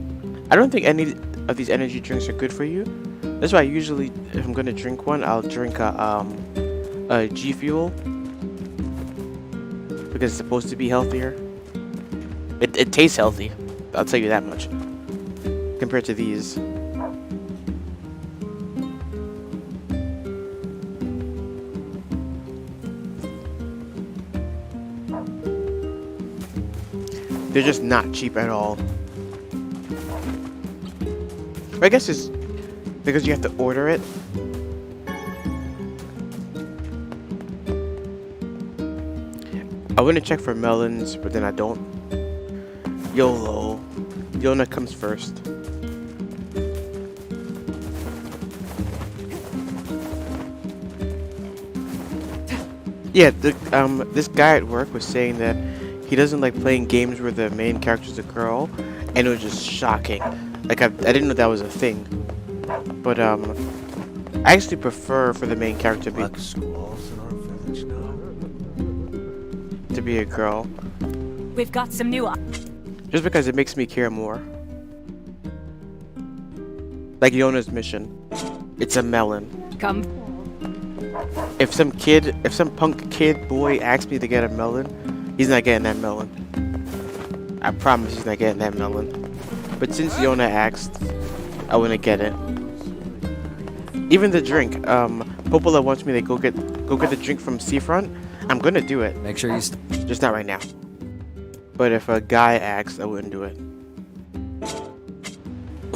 I don't think any of these energy drinks are good for you. That's why usually, if I'm gonna drink one, I'll drink a G Fuel because it's supposed to be healthier. It tastes healthy, I'll tell you that much, compared to these. They're just not cheap at all. Or I guess it's because you have to order it. I want to check for melons, but then I don't. YOLO. Yona comes first. Yeah, this guy at work was saying that he doesn't like playing games where the main character's a girl, and it was just shocking. Like I didn't know that was a thing. But I actually prefer for the main character to be a girl. We've got some new. Just because it makes me care more. Like Yona's mission. It's a melon. Come. If some punk kid boy asks me to get a melon, he's not getting that melon. I promise he's not getting that melon. But since Yona asked, I wouldn't get it. Even the drink. Popola wants me to go get the drink from Seafront. I'm gonna do it. Make sure you just not right now. But if a guy asks, I wouldn't do it.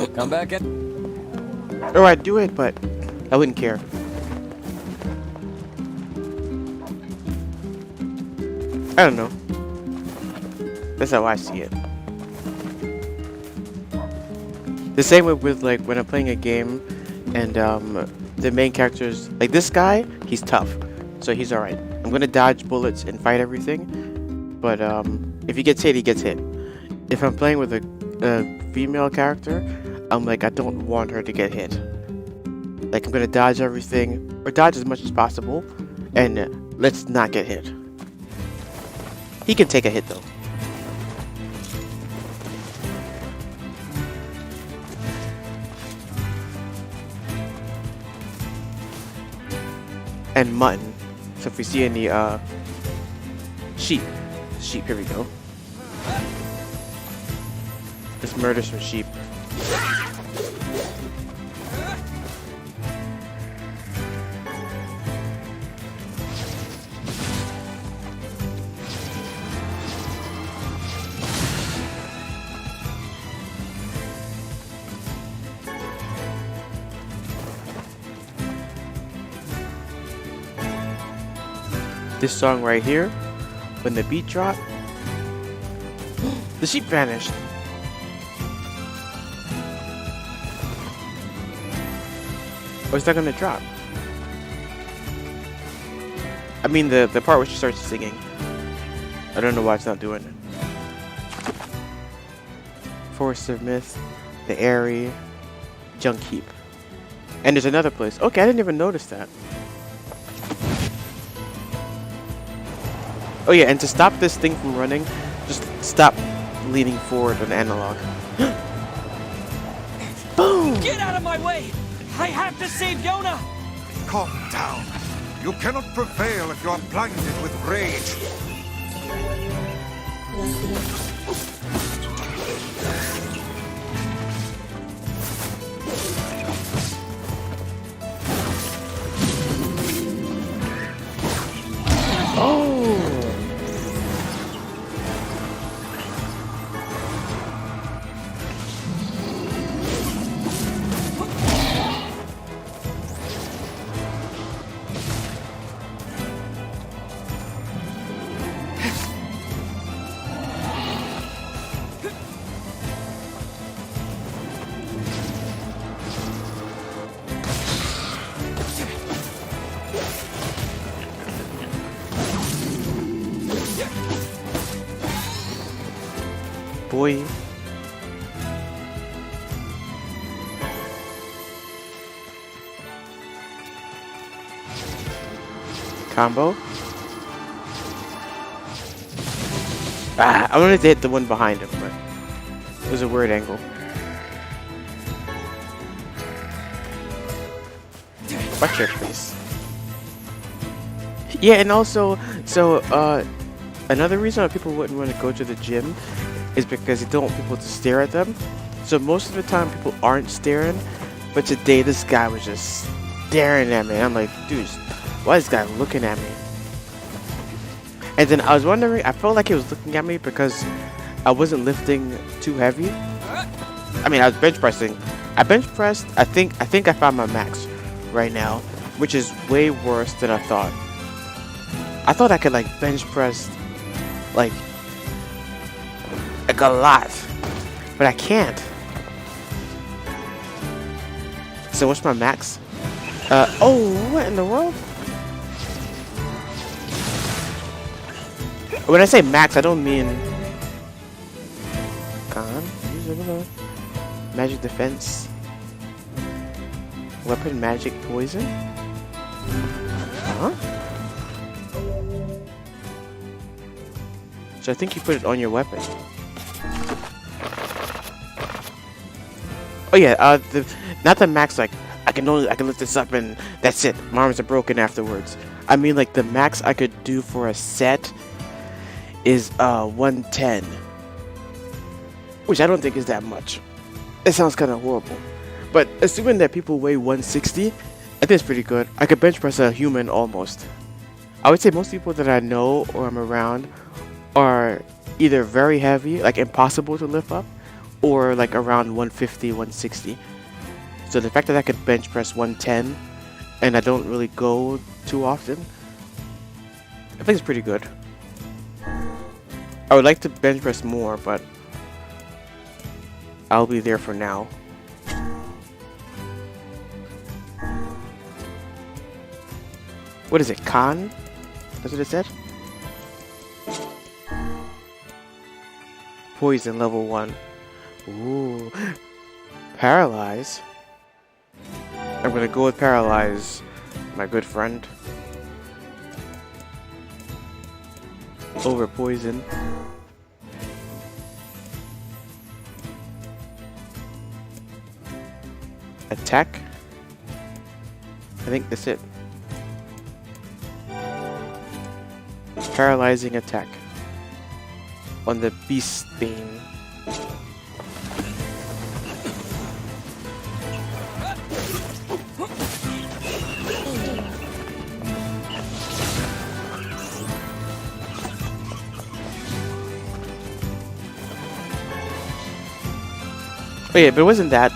come back in. Or I'd do it, but I wouldn't care. I don't know. That's how I see it. The same way with like when I'm playing a game and the main character's like this guy, he's tough. So he's alright. I'm gonna dodge bullets and fight everything. But if he gets hit, he gets hit. If I'm playing with a female character, I'm like, I don't want her to get hit. Like, I'm gonna dodge everything, or dodge as much as possible, and let's not get hit. He can take a hit, though. And mutton. So if we see any, sheep sheep. Here we go. Let's murder some sheep. This song right here, when the beat dropped, the sheep vanished. Or is that gonna drop? I mean the part where she starts singing. I don't know why it's not doing it. Forest of Myth, the Airy, Junk Heap. And there's another place. Okay, I didn't even notice that. Oh yeah, and to stop this thing from running, just stop leaning forward on analog. Boom! Get out of my way! I have to save Yona! Calm down. You cannot prevail if you are blinded with rage. Boy. Combo. Ah, I wanted to hit the one behind him, but it was a weird angle. Watch your face. Yeah, and also, another reason why people wouldn't want to go to the gym is because they don't want people to stare at them. So most of the time people aren't staring, but today this guy was just staring at me. I'm like, dude, why is this guy looking at me? And then I was wondering, I felt like he was looking at me because I wasn't lifting too heavy. I mean, I was bench pressing. I bench pressed, I think I found my max right now, which is way worse than I thought. I thought I could like bench press like a lot, but I can't. So what's my max? Oh, what in the world? When I say max, I don't mean magic defense, weapon, magic, poison. Huh? So I think you put it on your weapon. Oh yeah, not the max like I can lift this up and that's it. My arms are broken afterwards. I mean like the max I could do for a set is 110, which I don't think is that much. It sounds kind of horrible, but assuming that people weigh 160, I think it's pretty good. I could bench press a human almost. I would say most people that I know or I'm around are either very heavy, like impossible to lift up, or like around 150, 160. So the fact that I could bench press 110 and I don't really go too often, I think it's pretty good. I would like to bench press more, but I'll be there for now. What is it, Khan? That's what it said? Poison level 1. Ooh. Paralyze. I'm gonna go with Paralyze, my good friend. Over Poison. Attack. I think that's it. Paralyzing attack. on the beast bane. Oh yeah, but it wasn't that.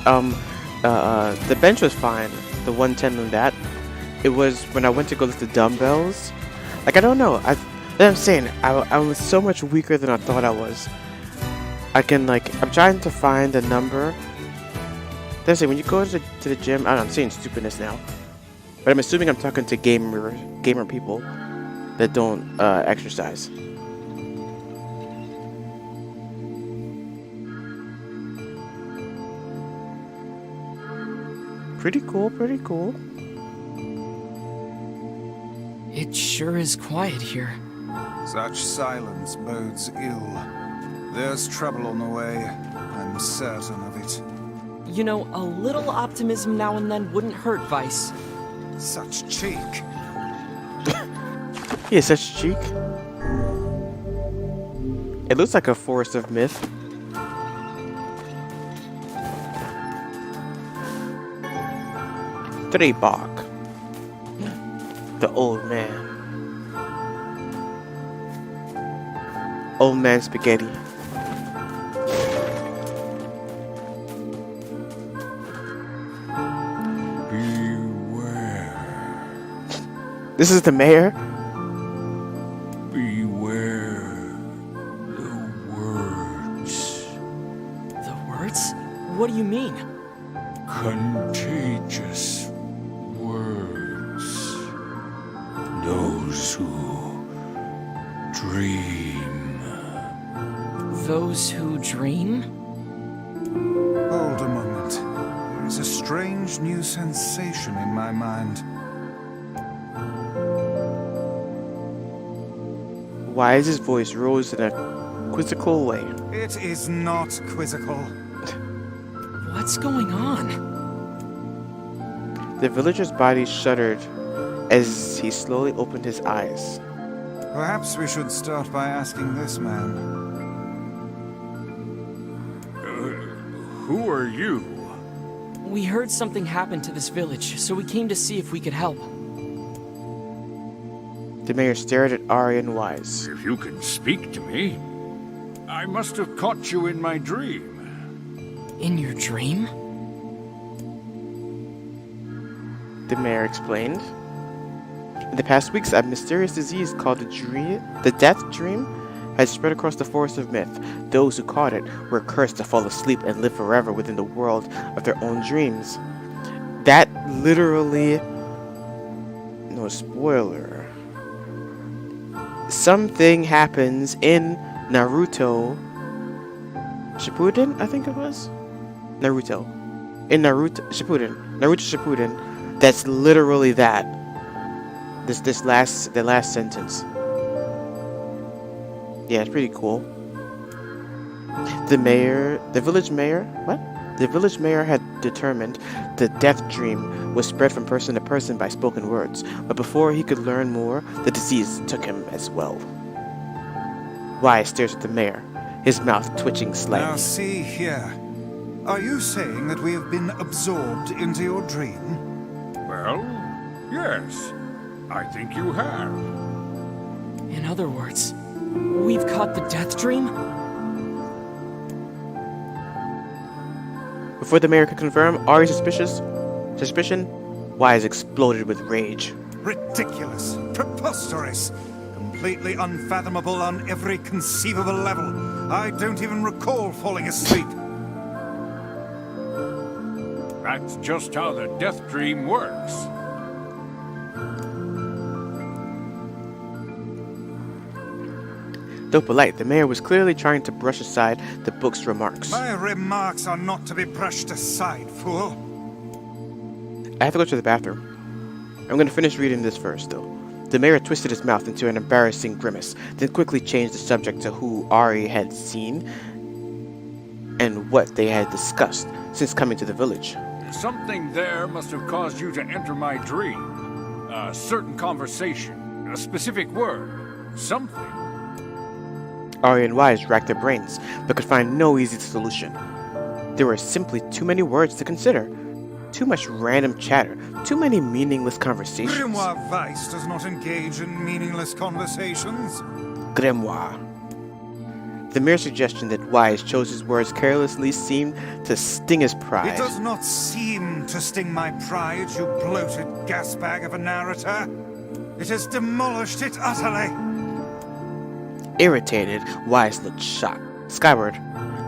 The bench was fine. The 110 on that. It was when I went to go lift the dumbbells. Like, I don't know. I'm saying I was so much weaker than I thought I was. I'm trying to find a number. Let's say when you go to the gym, I don't know, I'm saying stupidness now, but I'm assuming I'm talking to gamer people that don't exercise. Pretty cool, pretty cool. It sure is quiet here. Such silence bodes ill. There's trouble on the way. I'm certain of it. You know, a little optimism now and then wouldn't hurt, Vice. Such cheek. He has such cheek. It looks like a forest of myth. Trebok. The old man. Old man spaghetti. Beware. This is the mayor? Beware the words. The words? What do you mean? Contagious words. Those who dream. Those who dream? Hold a moment. There is a strange new sensation in my mind. Why is his voice rose in a quizzical way? It is not quizzical. What's going on? The villager's body shuddered as he slowly opened his eyes. Perhaps we should start by asking this man. Who are you? We heard something happened to this village, so we came to see if we could help. The mayor stared at Ari and Wise. If you can speak to me, I must have caught you in my dream. In your dream? The mayor explained. In the past weeks, a mysterious disease called the death dream had spread across the forest of myth. Those who caught it were cursed to fall asleep and live forever within the world of their own dreams. That literally... No spoiler. Something happens in Naruto Shippuden, I think it was? Naruto. In Naruto Shippuden, that's literally that. The last sentence. Yeah, it's pretty cool. The village mayor had determined the death dream was spread from person to person by spoken words, but before he could learn more, the disease took him as well. Wise stares at the mayor, his mouth twitching slightly. Now see here. Are you saying that we have been absorbed into your dream? Well, yes. I think you have. In other words, we've caught the death dream? Before the mayor could confirm Ari's suspicion, Wise exploded with rage. Ridiculous. Preposterous. Completely unfathomable on every conceivable level. I don't even recall falling asleep. That's just how the death dream works. Though polite, the mayor was clearly trying to brush aside the book's remarks. My remarks are not to be brushed aside, fool. I have to go to the bathroom. I'm going to finish reading this first, though. The mayor twisted his mouth into an embarrassing grimace, then quickly changed the subject to who Ari had seen and what they had discussed since coming to the village. Something there must have caused you to enter my dream. A certain conversation, a specific word, something. Ari and Wise racked their brains, but could find no easy solution. There were simply too many words to consider. Too much random chatter, too many meaningless conversations. Grimoire Weiss does not engage in meaningless conversations. Grimoire. The mere suggestion that Wise chose his words carelessly seemed to sting his pride. It does not seem to sting my pride, you bloated gasbag of a narrator. It has demolished it utterly. Irritated, Wise looked shocked, skyward,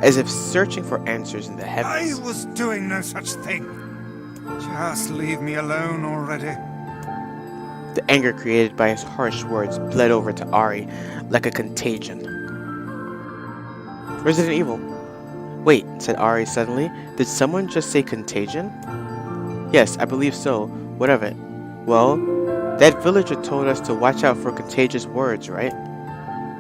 as if searching for answers in the heavens. I was doing no such thing. Just leave me alone already. The anger created by his harsh words bled over to Ari like a contagion. Resident Evil. Wait, said Ari suddenly. Did someone just say contagion? Yes, I believe so. What of it? Well, that villager told us to watch out for contagious words, right?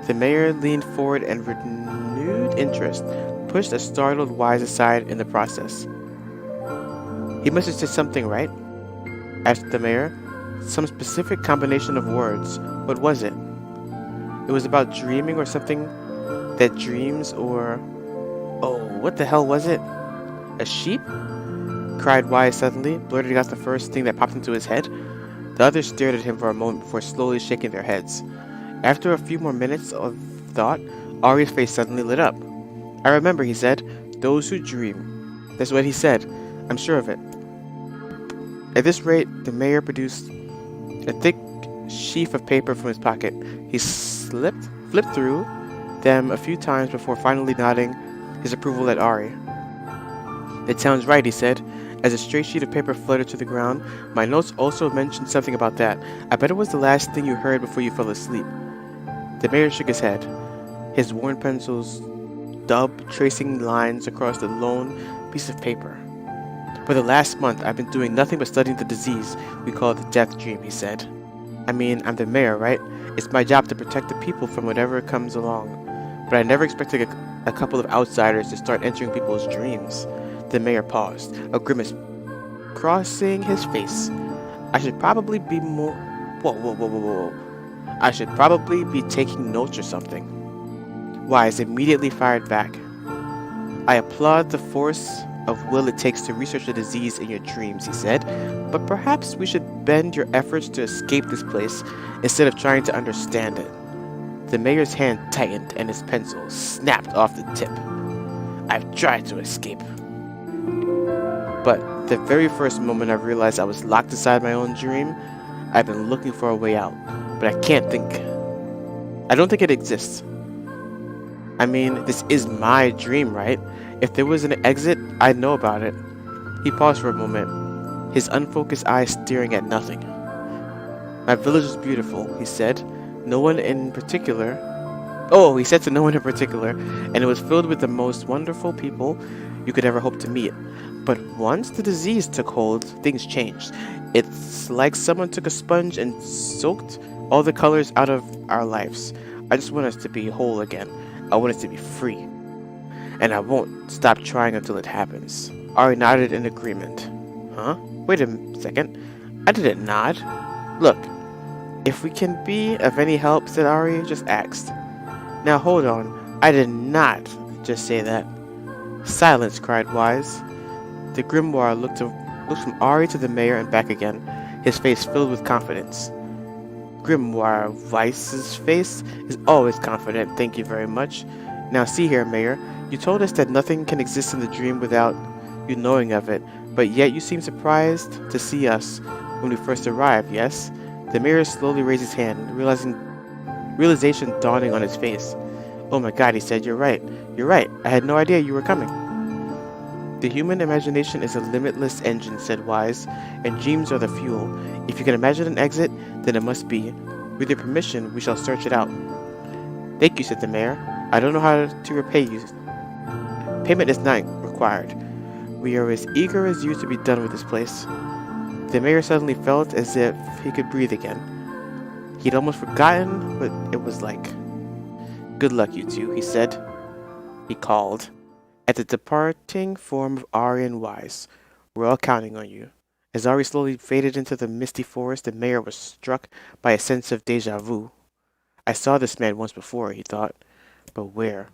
The mayor leaned forward and renewed interest, pushed a startled Wise aside in the process. He must have said something, right? Asked the mayor. Some specific combination of words. What was it? It was about dreaming or something that dreams or... Oh, what the hell was it? A sheep? Cried Wise suddenly, blurting out the first thing that popped into his head. The others stared at him for a moment before slowly shaking their heads. After a few more minutes of thought, Ari's face suddenly lit up. I remember, he said. Those who dream. That's what he said. I'm sure of it. At this rate, the mayor produced a thick sheaf of paper from his pocket. He flipped through them a few times before finally nodding his approval at Ari. It sounds right, he said, as a straight sheet of paper fluttered to the ground. My notes also mentioned something about that. I bet it was the last thing you heard before you fell asleep. The mayor shook his head, his worn pencils dubbed tracing lines across the lone piece of paper. For the last month, I've been doing nothing but studying the disease we call the death dream, he said. I mean, I'm the mayor, right? It's my job to protect the people from whatever comes along. But I never expected a couple of outsiders to start entering people's dreams. The mayor paused, a grimace crossing his face. I should probably be more... Whoa. I should probably be taking notes or something. Wise immediately fired back. I applaud the force of will it takes to research the disease in your dreams, he said, but perhaps we should bend your efforts to escape this place instead of trying to understand it. The mayor's hand tightened and his pencil snapped off the tip. I've tried to escape. But the very first moment I realized I was locked inside my own dream, I've been looking for a way out, but I can't think. I don't think it exists. I mean, this is my dream, right? If there was an exit, I'd know about it. He paused for a moment, his unfocused eyes staring at nothing. My village is beautiful, he said. No one in particular. Oh, he said to no one in particular, and it was filled with the most wonderful people you could ever hope to meet. But once the disease took hold, things changed. It's like someone took a sponge and soaked all the colors out of our lives. I just want us to be whole again. I want us to be free. And I won't stop trying until it happens. Ari nodded in agreement. Huh? Wait a second. I didn't nod. Look, if we can be of any help, said Ari, just asked. Now hold on. I did not just say that. Silence, cried Wise. The grimoire looked from Ari to the mayor and back again, his face filled with confidence. Grimoire Weiss's face is always confident, thank you very much. Now see here, Mayor, you told us that nothing can exist in the dream without you knowing of it, but yet you seem surprised to see us when we first arrived, yes? The mayor slowly raised his hand, realization dawning on his face. Oh my god, he said, you're right. You're right. I had no idea you were coming. The human imagination is a limitless engine, said Wise, and dreams are the fuel. If you can imagine an exit, then it must be. With your permission, we shall search it out. Thank you, said the mayor. I don't know how to repay you. Payment is not required. We are as eager as you to be done with this place. The mayor suddenly felt as if he could breathe again. He'd almost forgotten what it was like. Good luck, you two, he said. He called. At the departing form of Ari and Wise, we're all counting on you. As Ari slowly faded into the misty forest, the mayor was struck by a sense of deja vu. I saw this man once before, he thought. But where?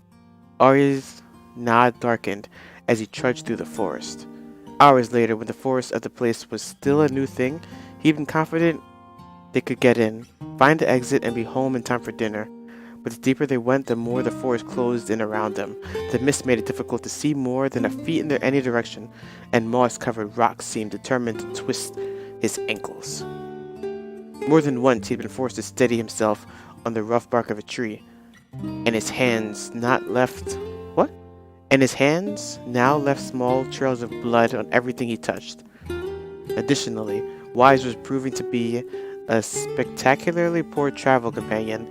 Ari's nod darkened as he trudged through the forest. Hours later, when the forest of the place was still a new thing, he'd been confident they could get in, find the exit, and be home in time for dinner. But the deeper they went, the more the forest closed in around them. The mist made it difficult to see more than a feet in any direction, and moss-covered rocks seemed determined to twist his ankles. More than once he'd been forced to steady himself on the rough bark of a tree, and his hands now left small trails of blood on everything he touched. Additionally, Wise was proving to be a spectacularly poor travel companion.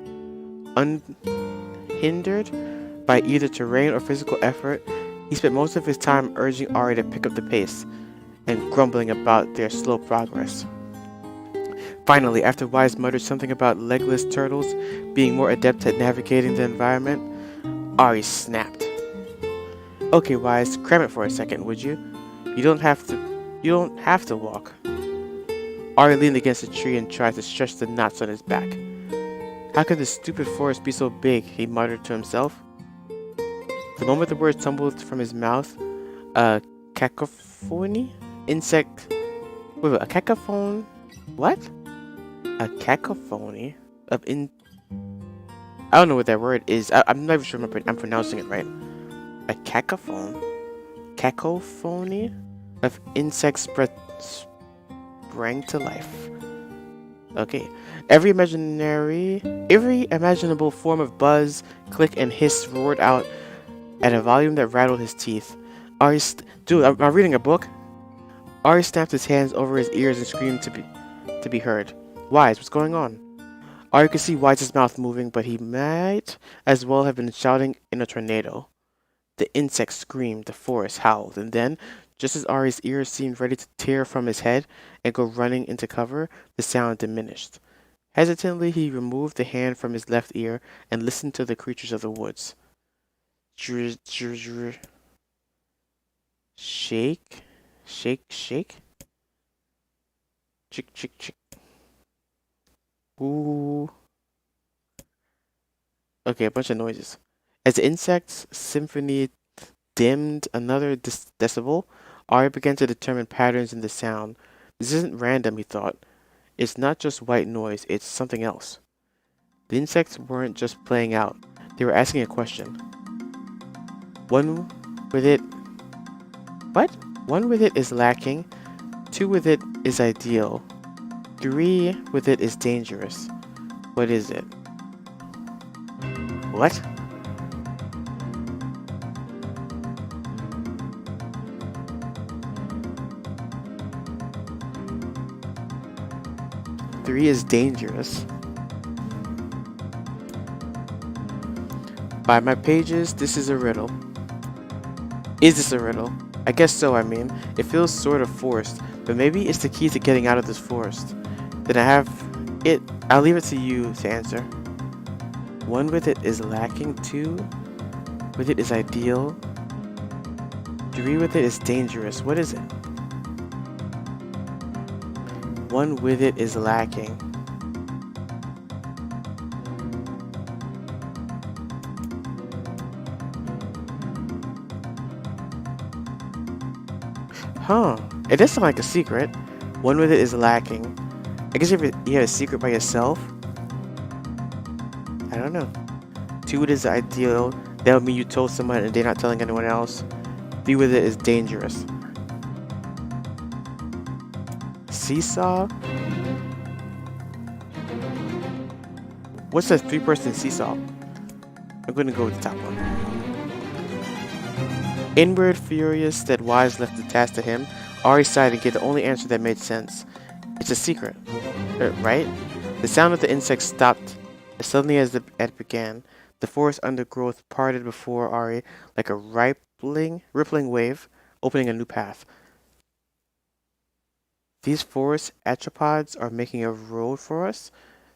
Unhindered by either terrain or physical effort, he spent most of his time urging Ari to pick up the pace and grumbling about their slow progress. Finally, after Wise muttered something about legless turtles being more adept at navigating the environment, Ari snapped. Okay, Wise, cram it for a second, would you? You don't have to walk. Ari leaned against a tree and tried to stretch the knots on his back. How could this stupid forest be so big? He muttered to himself. The moment the words tumbled from his mouth, a cacophony? A cacophone? What? A cacophony of I don't know what that word is. I'm not even sure I'm pronouncing it right. A cacophony of insects sprang to life. Okay. Every imaginable form of buzz, click, and hiss roared out at a volume that rattled his teeth. Dude, I'm reading a book. Ari snapped his hands over his ears and screamed to be heard. Wise, what's going on? Ari could see Wise's mouth moving, but he might as well have been shouting in a tornado. The insects screamed, the forest howled, and then, just as Ari's ears seemed ready to tear from his head and go running into cover, the sound diminished. Hesitantly, he removed the hand from his left ear and listened to the creatures of the woods. Shake, shake, shake. Chick, chick, chick. Ooh. Okay, a bunch of noises. As the insect's symphony dimmed another decibel, Ari began to determine patterns in the sound. This isn't random, he thought. It's not just white noise, it's something else. The insects weren't just playing out, they were asking a question. One with it is lacking, 2 with it is ideal, 3 with it is dangerous. What is it? What? Three is dangerous. By my pages, this is a riddle. Is this a riddle? I guess so, I mean. It feels sort of forced, but maybe it's the key to getting out of this forest. Then I'll leave it to you to answer. 1 with it is lacking, 2 with it is ideal, 3 with it is dangerous. What is it? 1 with it is lacking. Huh. It does sound like a secret. 1 with it is lacking. I guess if you have a secret by yourself. I don't know. 2 with it is ideal. That would mean you told someone and they're not telling anyone else. 3 with it is dangerous. Seesaw? What's a 3-person seesaw? I'm gonna go with the top one. Inward furious that Wise left the task to him, Ari sighed and gave the only answer that made sense. It's a secret. Right? The sound of the insect stopped as suddenly as it began. The forest undergrowth parted before Ari like a rippling wave, opening a new path. These forest arthropods are making a road for us,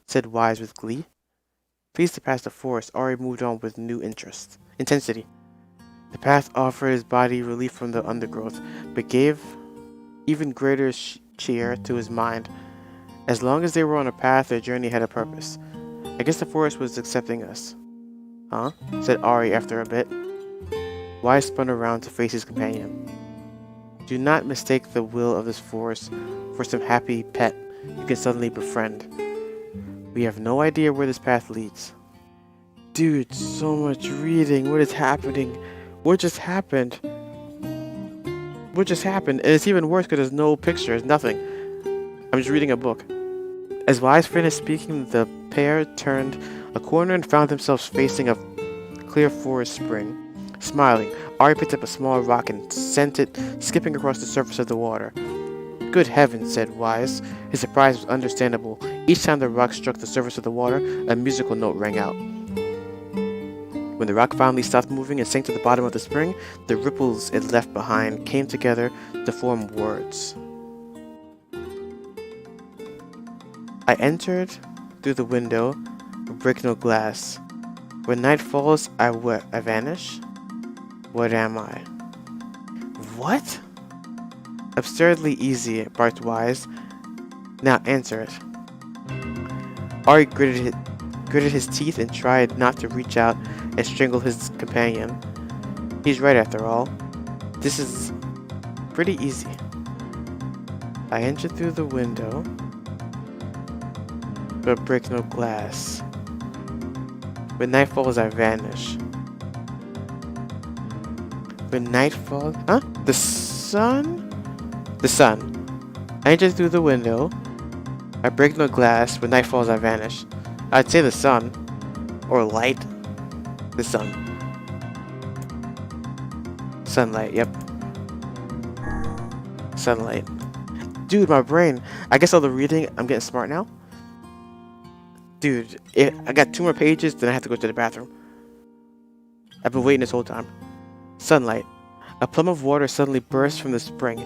said Wise with glee. Pleased to pass the forest, Ari moved on with new intensity. The path offered his body relief from the undergrowth, but gave even greater cheer to his mind. As long as they were on a path, their journey had a purpose. I guess the forest was accepting us. Huh? Said Ari after a bit. Wise spun around to face his companion. Do not mistake the will of this forest for some happy pet you can suddenly befriend. We have no idea where this path leads. Dude, so much reading. What is happening? What just happened? What just happened? And it's even worse because there's no pictures, nothing. I'm just reading a book. As Wise finished speaking, the pair turned a corner and found themselves facing a clear forest spring. Smiling, Ari picked up a small rock and sent it skipping across the surface of the water. Good heavens, said Wise. His surprise was understandable. Each time the rock struck the surface of the water, a musical note rang out. When the rock finally stopped moving and sank to the bottom of the spring, the ripples it left behind came together to form words. I entered through the window, but break no glass. When night falls, I vanish? What am I? What? Absurdly easy, barked Wise. Now answer it. Ari gritted his teeth and tried not to reach out and strangle his companion. He's right after all. This is pretty easy. I entered through the window, but break no glass. When night falls, I vanish. When night falls... Huh? The sun? The sun. I enter through the window. I break no glass. When night falls, I vanish. I'd say the sun. Or light. The sun. Sunlight, yep. Sunlight. Dude, my brain. I guess all the reading, I'm getting smart now. Dude, I got 2 more pages, then I have to go to the bathroom. I've been waiting this whole time. Sunlight. A plum of water suddenly burst from the spring.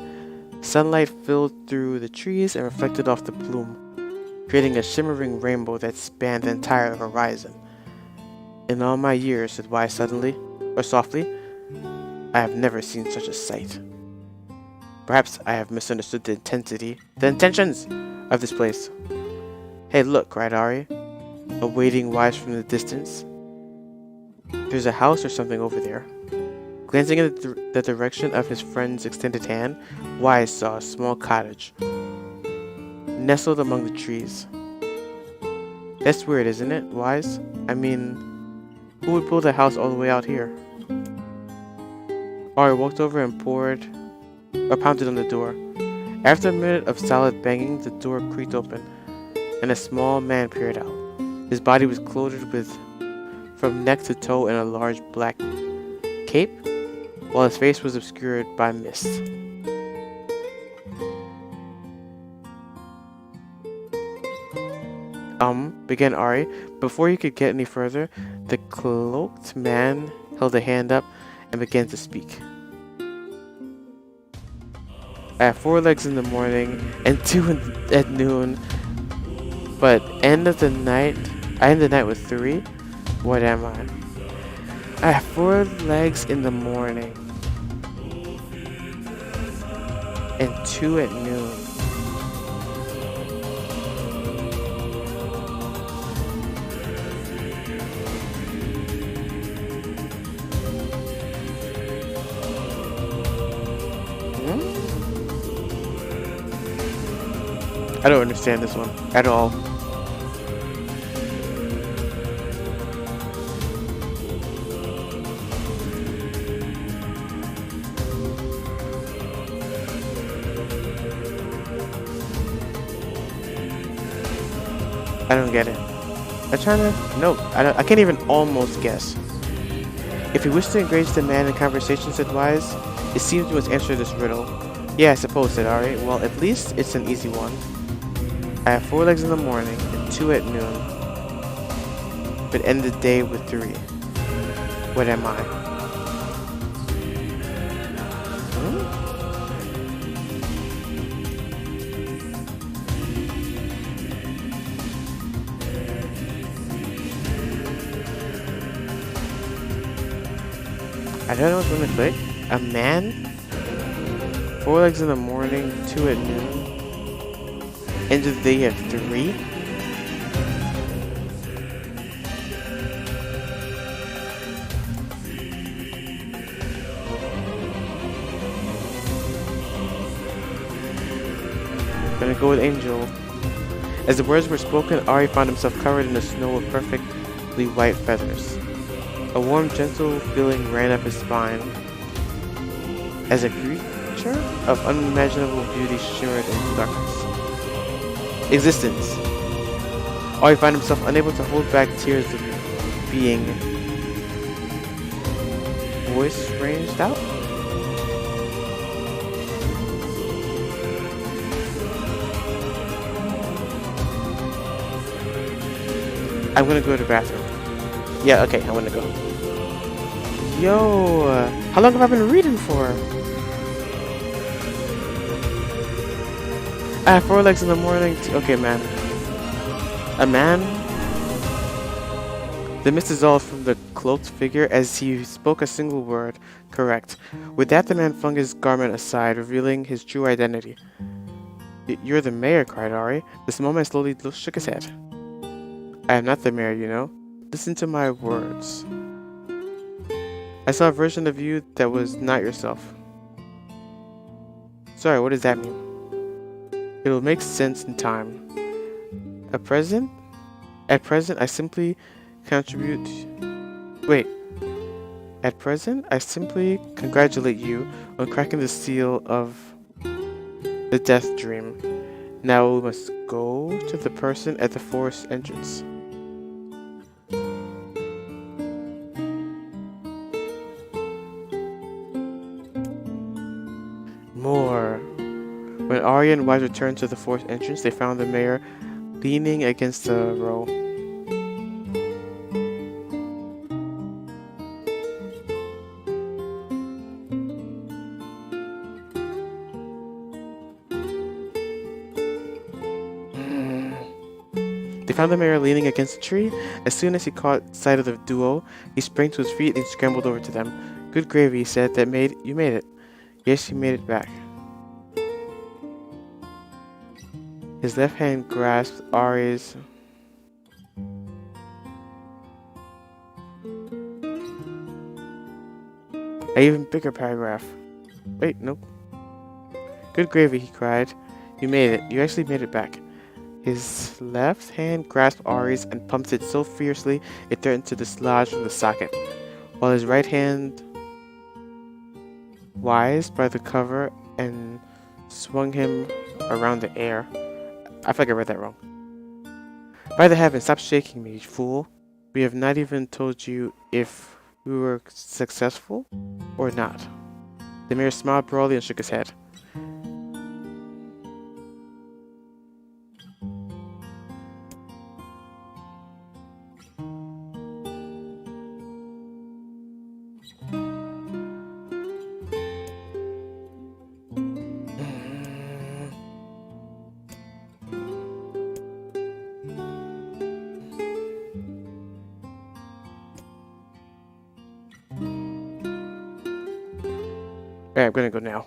Sunlight filled through the trees and reflected off the plume, creating a shimmering rainbow that spanned the entire horizon. In all my years, said Wise suddenly, or softly, I have never seen such a sight. Perhaps I have misunderstood the intentions of this place. Hey, look, cried Ari, awaiting Wise from the distance. There's a house or something over there. Glancing in the direction of his friend's extended hand, Wise saw a small cottage, nestled among the trees. That's weird, isn't it, Wise? I mean, who would build a house all the way out here? Ari walked over and pounded on the door. After a minute of solid banging, the door creaked open, and a small man peered out. His body was clothed from neck to toe in a large black cape, while his face was obscured by mist. Began Ari. Before he could get any further, the cloaked man held a hand up and began to speak. I have 4 legs in the morning and 2 at noon, but I end the night with 3. What am I? I have 4 legs in the morning and 2 at noon. I don't understand this one at all. I don't get it. I'm trying to... No, I can't even almost guess. If you wish to engage the man in conversation, said Wise, it seems you must answer this riddle. Yeah, I suppose, said Ari. Well, at least it's an easy one. I have 4 legs in the morning and 2 at noon, but end the day with 3. What am I? I don't know what's going to click. A man? 4 legs in the morning, 2 at noon. End of the day at 3? Gonna go with Angel. As the words were spoken, Ari found himself covered in a snow of perfectly white feathers. A warm, gentle feeling ran up his spine as a creature of unimaginable beauty shimmered into darkness. Existence. Ari found himself unable to hold back tears of being. Voice ranged out? I'm gonna go to the bathroom. Yeah, okay, I'm gonna go. Yo, how long have I been reading for? I have 4 legs in the morning. Okay, man. A man? The mist dissolved from the cloaked figure as he spoke a single word. Correct. With that, the man flung his garment aside, revealing his true identity. You're the mayor, cried Ari. This moment slowly shook his head. I am not the mayor, you know. Listen to my words. I saw a version of you that was not yourself. Sorry, what does that mean? It will make sense in time. At present, I simply contribute. Wait. At present, I simply congratulate you on cracking the seal of the death dream. Now we must go to the person at the forest entrance. More. When Arya and Wise returned to the forest entrance, they found the mayor leaning against the row. They found the mayor leaning against a tree. As soon as he caught sight of the duo, he sprang to his feet and scrambled over to them. Good gravy, he said. You made it. Yes, you made it back. His left hand grasped Ari's. An even bigger paragraph. Wait, nope. Good gravy, he cried. You made it. You actually made it back. His left hand grasped Ari's and pumped it so fiercely it threatened to dislodge from the socket, while his right hand Wise by the cover and swung him around the air. I feel like I read that wrong. By the heavens, stop shaking me, you fool. We have not even told you if we were successful or not. The mayor smiled broadly and shook his head. Alright, I'm gonna go now.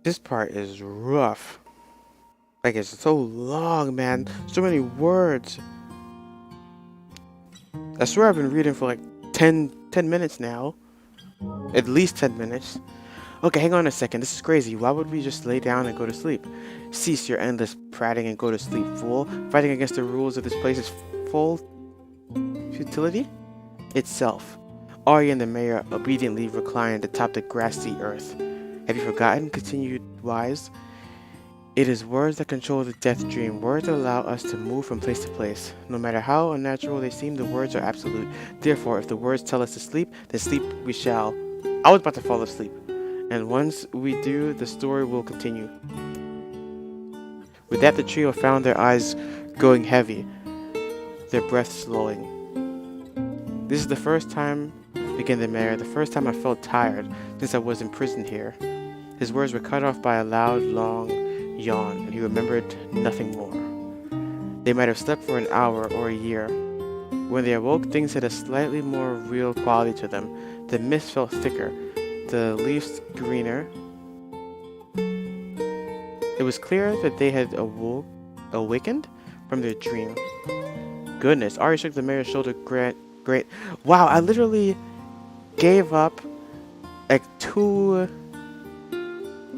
This part is rough. Like, it's so long, man. So many words. I swear I've been reading for like 10 minutes now. At least 10 minutes. Okay, hang on a second. This is crazy. Why would we just lay down and go to sleep? Cease your endless prating and go to sleep, fool. Fighting against the rules of this place is full futility itself. Ari and the mayor obediently reclined atop the grassy earth. Have you forgotten? Continued Wise. It is words that control the death dream. Words that allow us to move from place to place. No matter how unnatural they seem, the words are absolute. Therefore, if the words tell us to sleep, then sleep we shall. I was about to fall asleep. And once we do, the story will continue. With that, the trio found their eyes going heavy, their breath slowing. This is the first time, began the mayor, the first time I felt tired since I was imprisoned here. His words were cut off by a loud, long yawn, and he remembered nothing more. They might have slept for an hour or a year. When they awoke, things had a slightly more real quality to them. The mist felt thicker, the leaves greener. It was clear that they had awakened from their dream. Goodness, Ari shook the mayor's shoulder. Great. Wow, I literally gave up like two.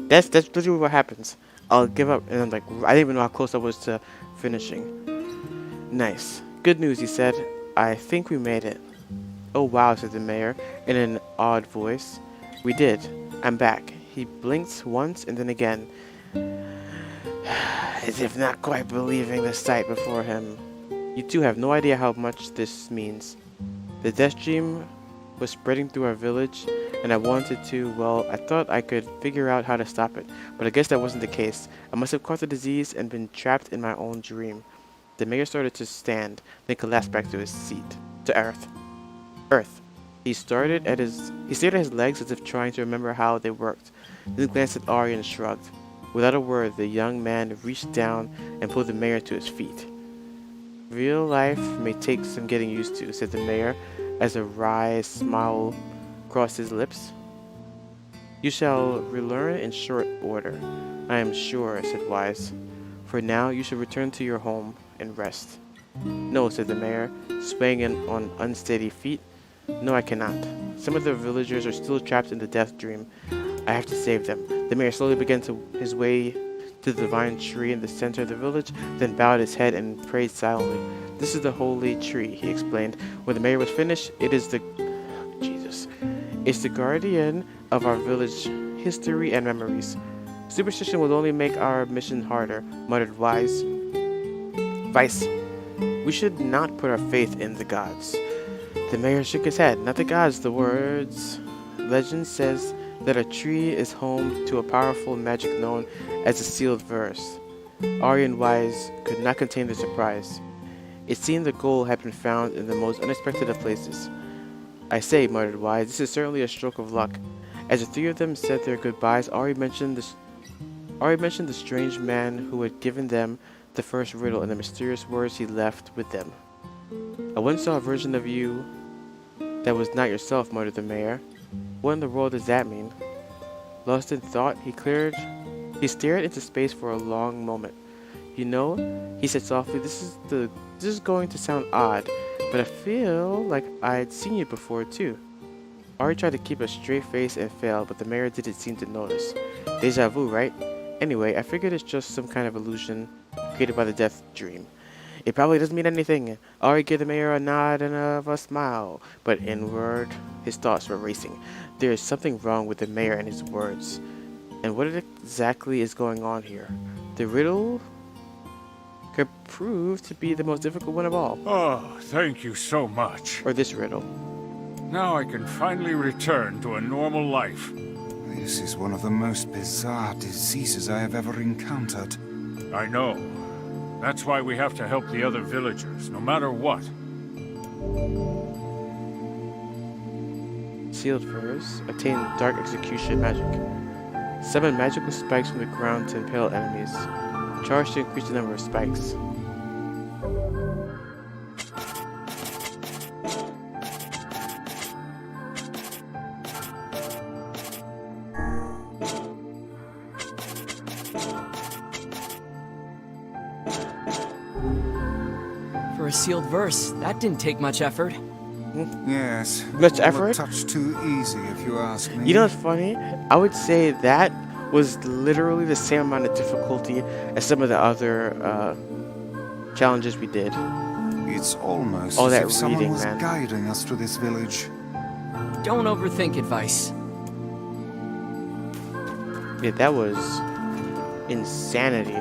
That's literally what happens. I'll give up, and I'm like, I didn't even know how close I was to finishing. Nice. Good news, he said. I think we made it. Oh wow, said the mayor in an odd voice. We did. I'm back. He blinked once and then again, as if not quite believing the sight before him. You two have no idea how much this means. The death dream was spreading through our village, and I wanted to, well, I thought I could figure out how to stop it, but I guess that wasn't the case. I must have caught the disease and been trapped in my own dream. The mayor started to stand, then collapsed back to his seat. To Earth. He stared at his legs as if trying to remember how they worked, then glanced at Ari and shrugged. Without a word, the young man reached down and pulled the mayor to his feet. Real life may take some getting used to, said the mayor, as a wry smile crossed his lips. You shall relearn in short order, I am sure, said Wise. For now, you should return to your home and rest. No, said the mayor, swaying on unsteady feet. No, I cannot. Some of the villagers are still trapped in the death dream. I have to save them. The mayor slowly began his way to the divine tree in the center of the village, then bowed his head and prayed silently. This is the holy tree, he explained. When the mayor was finished, it's the guardian of our village history and memories. Superstition will only make our mission harder, muttered Vice. We should not put our faith in the gods. The mayor shook his head. Not the gods, the words. Legend says that a tree is home to a powerful magic known as the sealed verse. Ari and Wise could not contain their surprise. It seemed the gold had been found in the most unexpected of places. I say, muttered Wise, this is certainly a stroke of luck. As the three of them said their goodbyes, Ari mentioned the strange man who had given them the first riddle and the mysterious words he left with them. I once saw a version of you that was not yourself, muttered the mayor. What in the world does that mean? Lost in thought, he stared into space for a long moment. You know, he said softly, this is going to sound odd, but I feel like I'd seen you before too. Ari tried to keep a straight face and failed, but the mayor didn't seem to notice. Deja vu, right? Anyway, I figured it's just some kind of illusion created by the death dream. It probably doesn't mean anything. Ari gave the mayor a nod and a smile, but inward, his thoughts were racing. There is something wrong with the mayor and his words. And what exactly is going on here? The riddle could prove to be the most difficult one of all. Oh, thank you so much. Or this riddle. Now I can finally return to a normal life. This is one of the most bizarre diseases I have ever encountered. I know. That's why we have to help the other villagers, no matter what. Sealed verse. Attain dark execution magic. Summon magical spikes from the ground to impale enemies. Charge to increase the number of spikes. For a sealed verse, that didn't take much effort. Yes. Much effort? A touch too easy, if you ask me. You know what's funny? I would say that was literally the same amount of difficulty as some of the other challenges we did. It's almost all as that if someone reading, was man. guiding us to this village. Don't overthink advice. Yeah, that was insanity.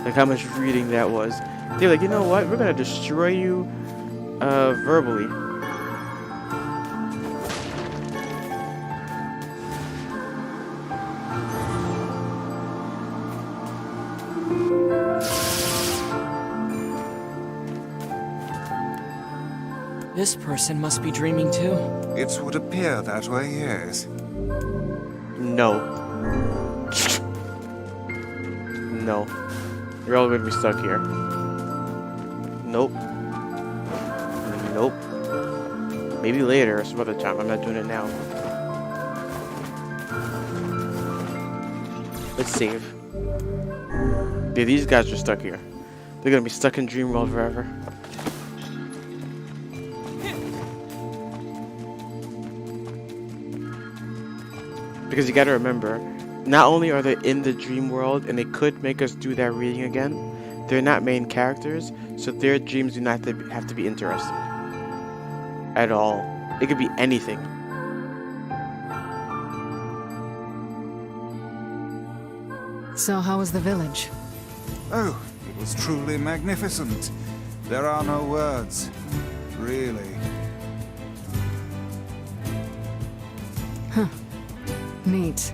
Like how much reading that was. They're like, you know what? We're gonna destroy you verbally. This person must be dreaming too. It would appear that way, yes. No. No. You're all gonna be stuck here. Nope. Nope. Maybe later or some other time. I'm not doing it now. Let's save. Yeah, these guys are stuck here. They're gonna be stuck in Dream World forever. Because you gotta remember, not only are they in the dream world and they could make us do that reading again, they're not main characters, so their dreams do not have to be interesting. At all. It could be anything. So how was the village? Oh, it was truly magnificent. There are no words. Really. Huh. Neat.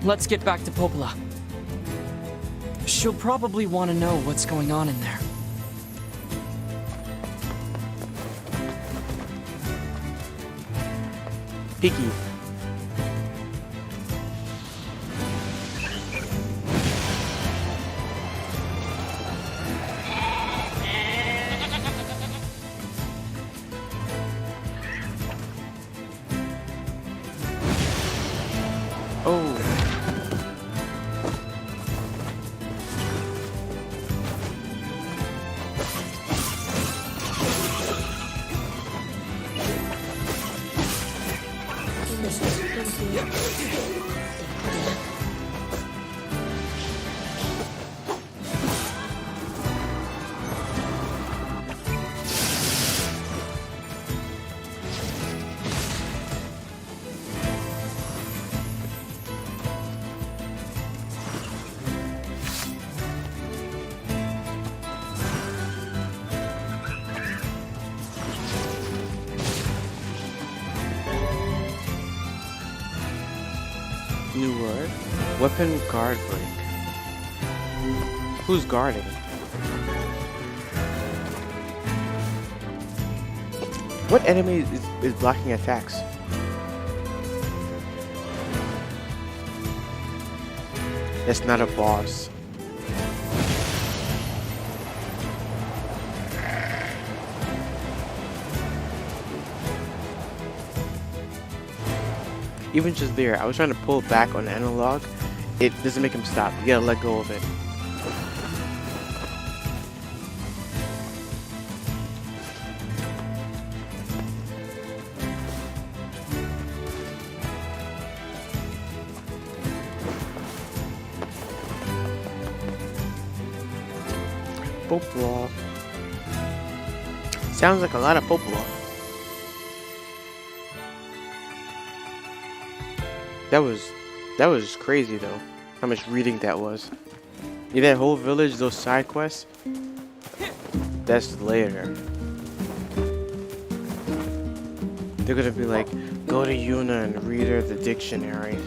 Let's get back to Popola. She'll probably want to know what's going on in there. Picky. Oh. New word. Weapon guard break. Who's guarding? What enemy is blocking attacks? That's not a boss. Even just there, I was trying to pull back on analog. It doesn't make him stop. You gotta let go of it. Poplar. Sounds like a lot of poplar. That was crazy though. How much reading that was. Yeah, that whole village, those side quests. That's later. They're gonna be like, go to Yuna and read her the dictionary.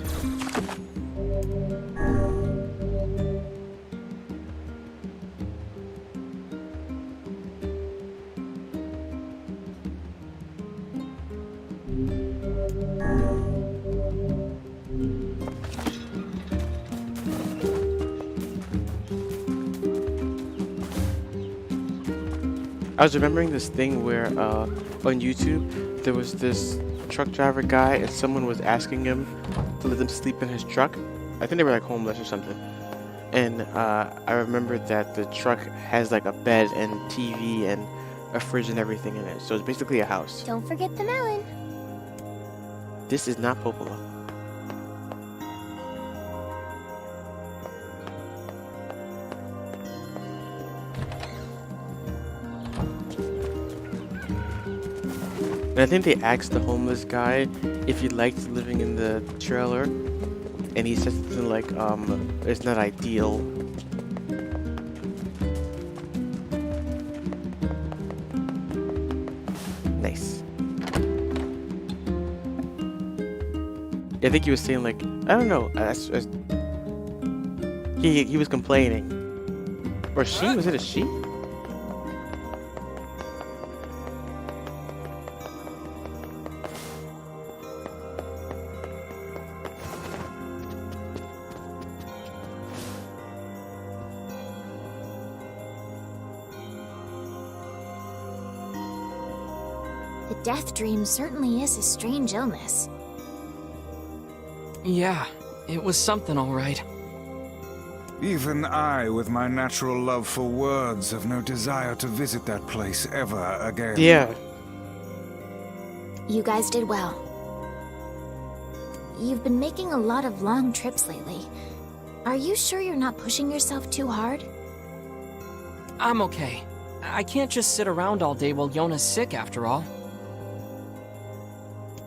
I was remembering this thing where on YouTube there was this truck driver guy and someone was asking him to let them sleep in his truck. I think they were like homeless or something. And I remembered that the truck has like a bed and TV and a fridge and everything in it. So it's basically a house. Don't forget the melon. This is not Popola. And I think they asked the homeless guy if he liked living in the trailer, and he said something like, it's not ideal. Nice. Yeah, I think he was saying like, I don't know, he was complaining. Or she? Was it a she? The death dream certainly is a strange illness. Yeah, it was something all right. Even I, with my natural love for words, have no desire to visit that place ever again. Yeah. You guys did well. You've been making a lot of long trips lately. Are you sure you're not pushing yourself too hard? I'm okay. I can't just sit around all day while Yona's sick after all.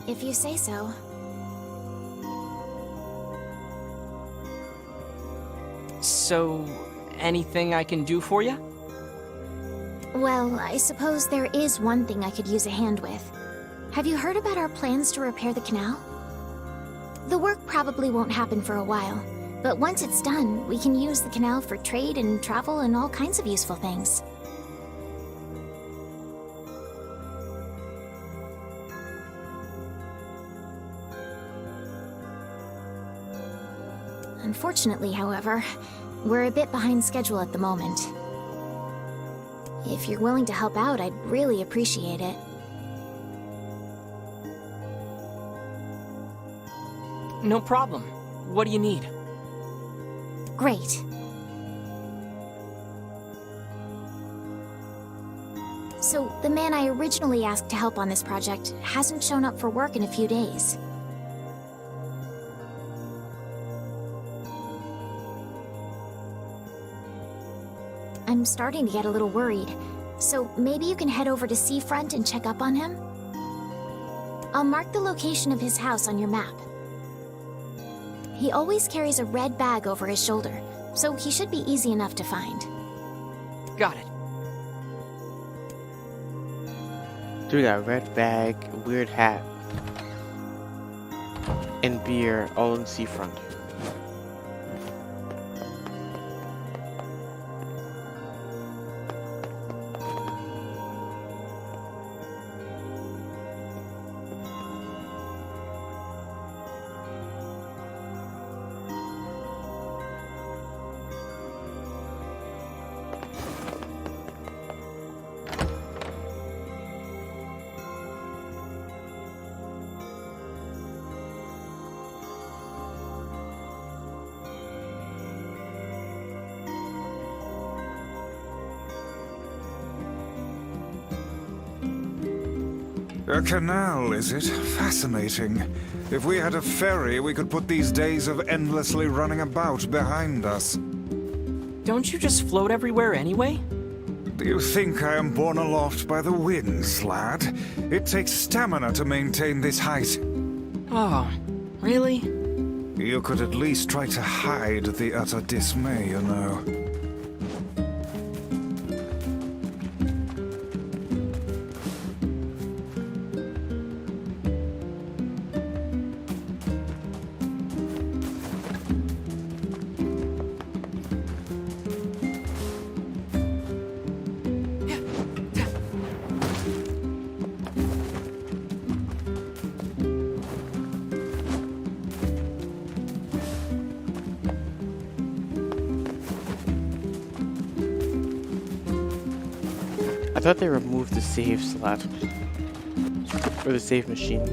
If you say so. So, anything I can do for you? Well, I suppose there is one thing I could use a hand with. Have you heard about our plans to repair the canal? The work probably won't happen for a while, but once it's done, we can use the canal for trade and travel and all kinds of useful things. Unfortunately, however, we're a bit behind schedule at the moment. If you're willing to help out, I'd really appreciate it. No problem. What do you need? Great. So, the man I originally asked to help on this project hasn't shown up for work in a few days. I'm starting to get a little worried, so maybe you can head over to Seafront and check up on him? I'll mark the location of his house on your map. He always carries a red bag over his shoulder, so he should be easy enough to find. Got it. So we got red bag, weird hat, and beer all in Seafront. A canal, is it? Fascinating. If we had a ferry, we could put these days of endlessly running about behind us. Don't you just float everywhere anyway? Do you think I am borne aloft by the winds, lad? It takes stamina to maintain this height. Oh, really? You could at least try to hide the utter dismay, you know. I thought they removed the save slot. Or the save machine.